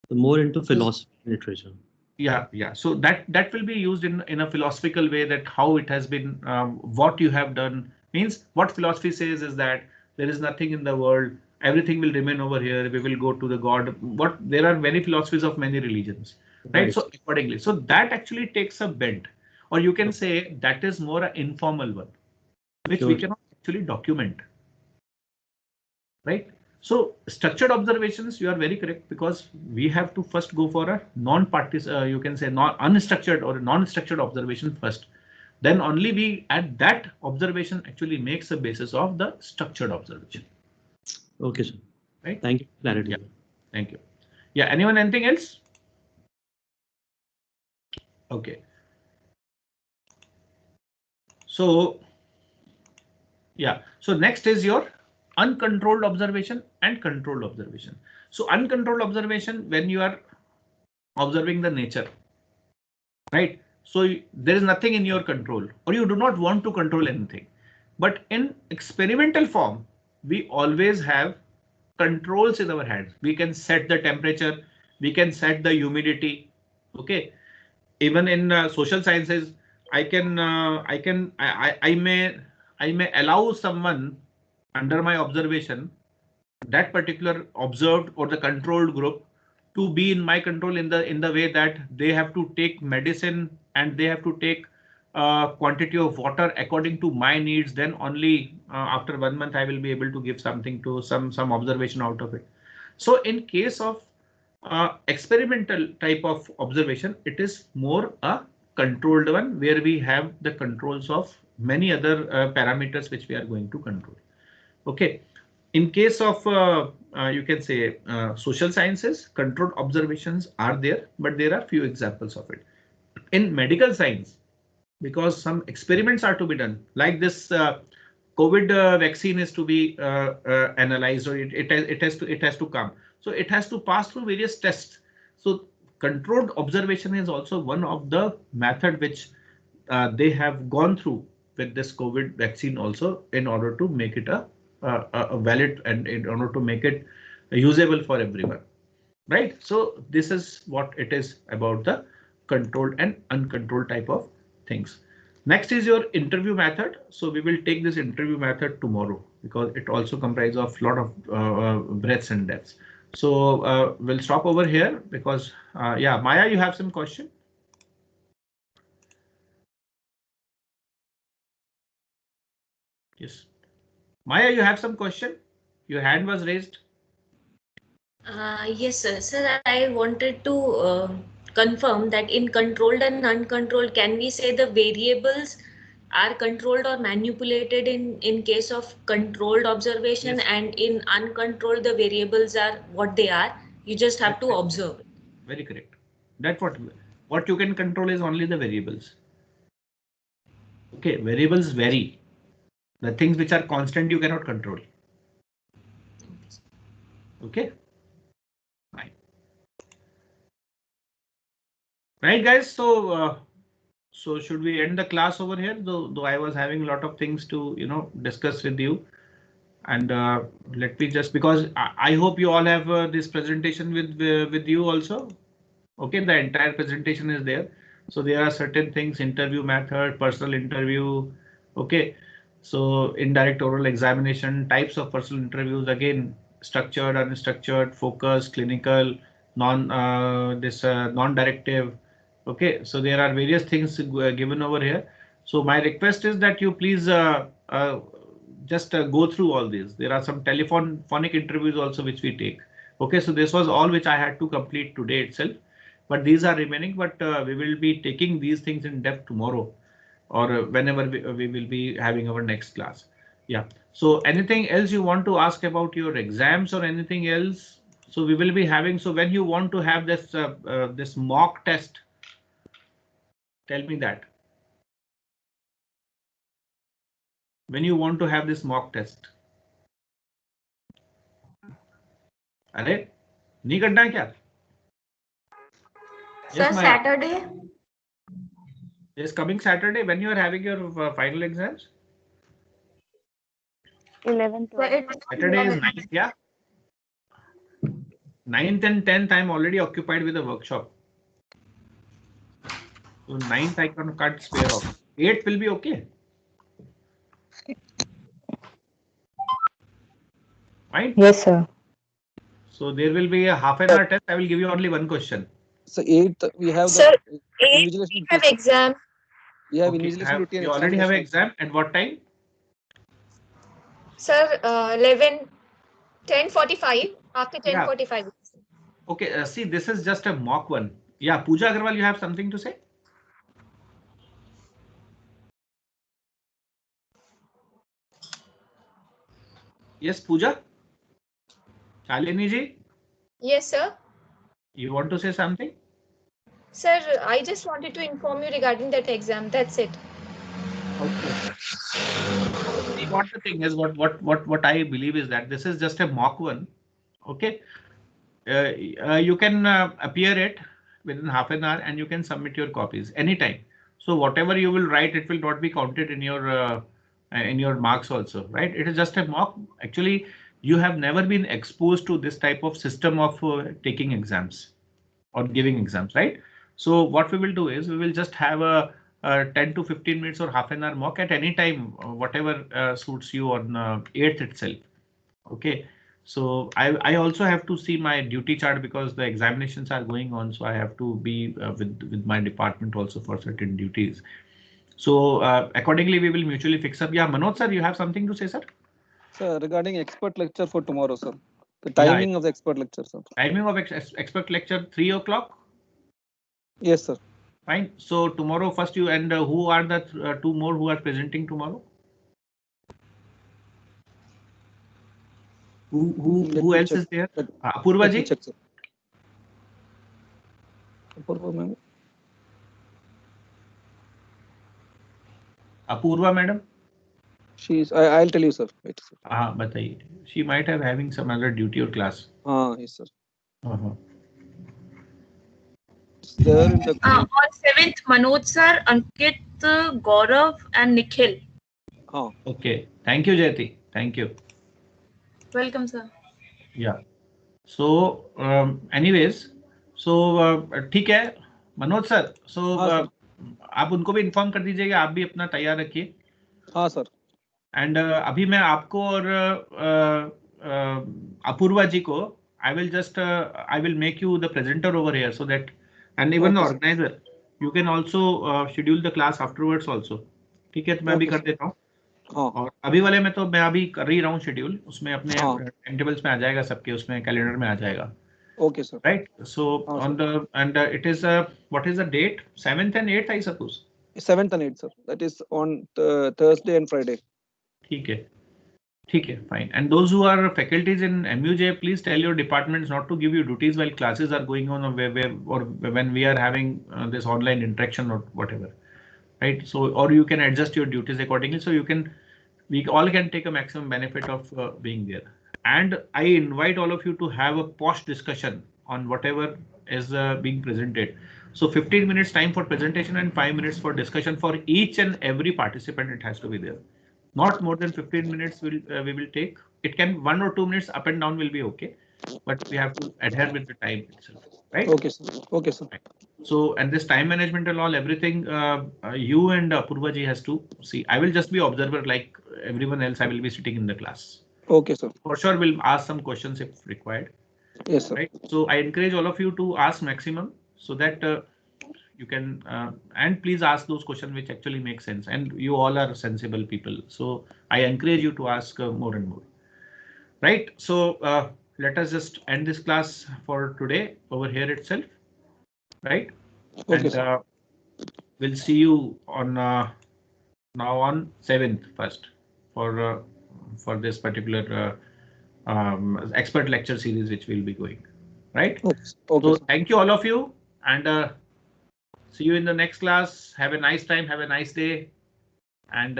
More into philosophy literature. Yeah. So that will be used in a philosophical way, that how it has been, what you have done means what philosophy says is that there is nothing in the world. Everything will remain over here. We will go to the God. There are many philosophies of many religions, right? So accordingly, so that actually takes a bent, or you can say that is more an informal one, which we cannot actually document, right? So structured observations, you are very correct, because we have to first go for a you can say unstructured or non-structured observation first. Then only we at that observation actually makes a basis of the structured observation. Okay, sir. Right. Thank you. Clarity. Yeah. Thank you. Yeah. Anyone? Anything else? Okay. So yeah. So next is your uncontrolled observation and controlled observation. So uncontrolled observation, when you are observing the nature, right? So there is nothing in your control, or you do not want to control anything. But in experimental form, we always have controls in our hands. We can set the temperature, we can set the humidity. Okay. Even in social sciences, I may allow someone under my observation, that particular observed or the controlled group, to be in my control in the way that they have to take medicine and they have to take quantity of water according to my needs. Then only after 1 month I will be able to give something to some observation out of it. So in case of experimental type of observation, it is more a controlled one, where we have the controls of many other parameters which we are going to control. Okay. In case of you can say social sciences, controlled observations are there, but there are few examples of it. In medical science, because some experiments are to be done, like this COVID vaccine is to be analyzed, or it has to come. So it has to pass through various tests. So controlled observation is also one of the method which they have gone through with this COVID vaccine also, in order to make it a valid and in order to make it usable for everyone, right? So this is what it is about the controlled and uncontrolled type of things. Next is your interview method. So we will take this interview method tomorrow, because it also comprises of a lot of breadths and depths. So we'll stop over here, because yeah, Maya, you have some question? Yes. Maya, you have some question? Your hand was raised. Yes, sir. Sir, I wanted to confirm that in controlled and uncontrolled, can we say the variables are controlled or manipulated in case of controlled observation? Yes. And in uncontrolled, the variables are what they are. You just have to observe. Very correct. That's what you can control is only the variables. Okay, variables vary. The things which are constant you cannot control. Okay. Fine. Right, guys. So should we end the class over here? Though I was having a lot of things to discuss with you, and let me just, because I hope you all have this presentation with you also. Okay, the entire presentation is there. So there are certain things: interview method, personal interview. Okay, so indirect oral examination, types of personal interviews, again structured, unstructured, focused, clinical, non-directive. Okay, so there are various things given over here. So my request is that you please just go through all these. There are some phonic interviews also which we take. Okay, so this was all which I had to complete today itself, but these are remaining. But we will be taking these things in depth tomorrow, or whenever we will be having our next class. Yeah. So anything else you want to ask about your exams or anything else? So we will be having. So when you want to have this this mock test, tell me that. When you want to have this mock test. अरे नहीं करना है क्या? Sir, Saturday. Yes, coming Saturday. When you are having your final exams? 11th. Saturday is 9th, yeah. 9th and 10th I'm already occupied with a workshop. So 9th I can't spare off. 8th will be okay. Right? Yes, sir. So there will be a half an hour test. I will give you only one question. So 8th we have Sir, the 8th we have exam. We have Okay, invigilation duty and you already have an exam. At what time? Sir, 10:45. After 10:45. Okay, see, this is just a mock one. Yeah, Pooja Agarwal, you have something to say? Yes, Pooja? Shalini ji? Yes, sir. You want to say something? Sir, I just wanted to inform you regarding that exam. That's it. Okay. See, what the thing is, what I believe is that this is just a mock one. Okay. You can appear it within half an hour and you can submit your copies anytime. So whatever you will write, it will not be counted in your marks also, right? It is just a mock. Actually, you have never been exposed to this type of system of taking exams or giving exams, right? So what we will do is we will just have a 10 to 15 minutes or half an hour mock at any time, whatever suits you on 8th itself. Okay. So I also have to see my duty chart because the examinations are going on. So I have to be with my department also for certain duties. So accordingly, we will mutually fix up. Yeah, Manoj sir, you have something to say, sir? Sir, regarding expert lecture for tomorrow, sir. The timing of the expert lecture, sir. Timing of expert lecture 3 o'clock? Yes, sir. Fine. So tomorrow first you, and who are the two more who are presenting tomorrow? Who else is there? Apurva ji? Apurva ma'am. Apurva madam? She's. I'll tell you, sir. Wait, sir. Bataiye. She might have having some other duty or class. Yes, sir. There in the on 7th, Manoj sir, Ankit, Gaurav, and Nikhil. Okay. Thank you, Jayati. Thank you. Welcome, sir. Yeah. So, anyways, so ठीक है, Manoj sir. So आप उनको भी inform कर दीजिएगा, आप भी अपना तैयार रखिए. हाँ सर. एंड अभी मैं आपको और अपूर्वा जी को I will make you the presenter over here so that, and even the organizer, you can also schedule the class afterwards also. ठीक है, तो मैं अभी कर देता हूँ. और अभी वाले में तो मैं अभी कर ही रहा हूँ शेड्यूल, उसमें अपने टाइम टेबल्स में आ जाएगा, सबके उसमें कैलेंडर में आ जाएगा. Okay, sir. Right. So on the, and it is what is the date? 7th and 8th, I suppose. 7th and 8th, sir. That is on Thursday and Friday. ठीक है, fine. And those who are faculties in MUJ, please tell your departments not to give you duties while classes are going on, or when we are having this online interaction or whatever. right? So, or you can adjust your duties accordingly. So we all can take a maximum benefit of being there. And I invite all of you to have a post discussion on whatever is being presented. So 15 minutes time for presentation and 5 minutes for discussion for each and every participant. It has to be there. Not more than 15 minutes we will take. It can 1 or 2 minutes up and down will be okay, but we have to adhere with the time itself, right? Okay, sir. Okay, sir. Right. So, and this time management and all, everything you and Purva ji has to see. I will just be observer like everyone else. I will be sitting in the class. Okay, sir. For sure, we'll ask some questions if required. Yes, sir. Right. So I encourage all of you to ask maximum so that you can and please ask those questions which actually make sense. And you all are sensible people, so I encourage you to ask more and more. Right. So let us just end this class for today over here itself. Right. Okay, and we'll see you on now on 7th first for this particular expert lecture series which we'll be going. Right. Okay, So thank you all of you, and see you in the next class. Have a nice time. Have a nice day. And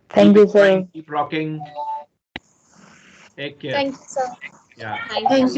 Thank you, sir. keep rocking. Take care. Thank you, sir. Yeah. Thank you.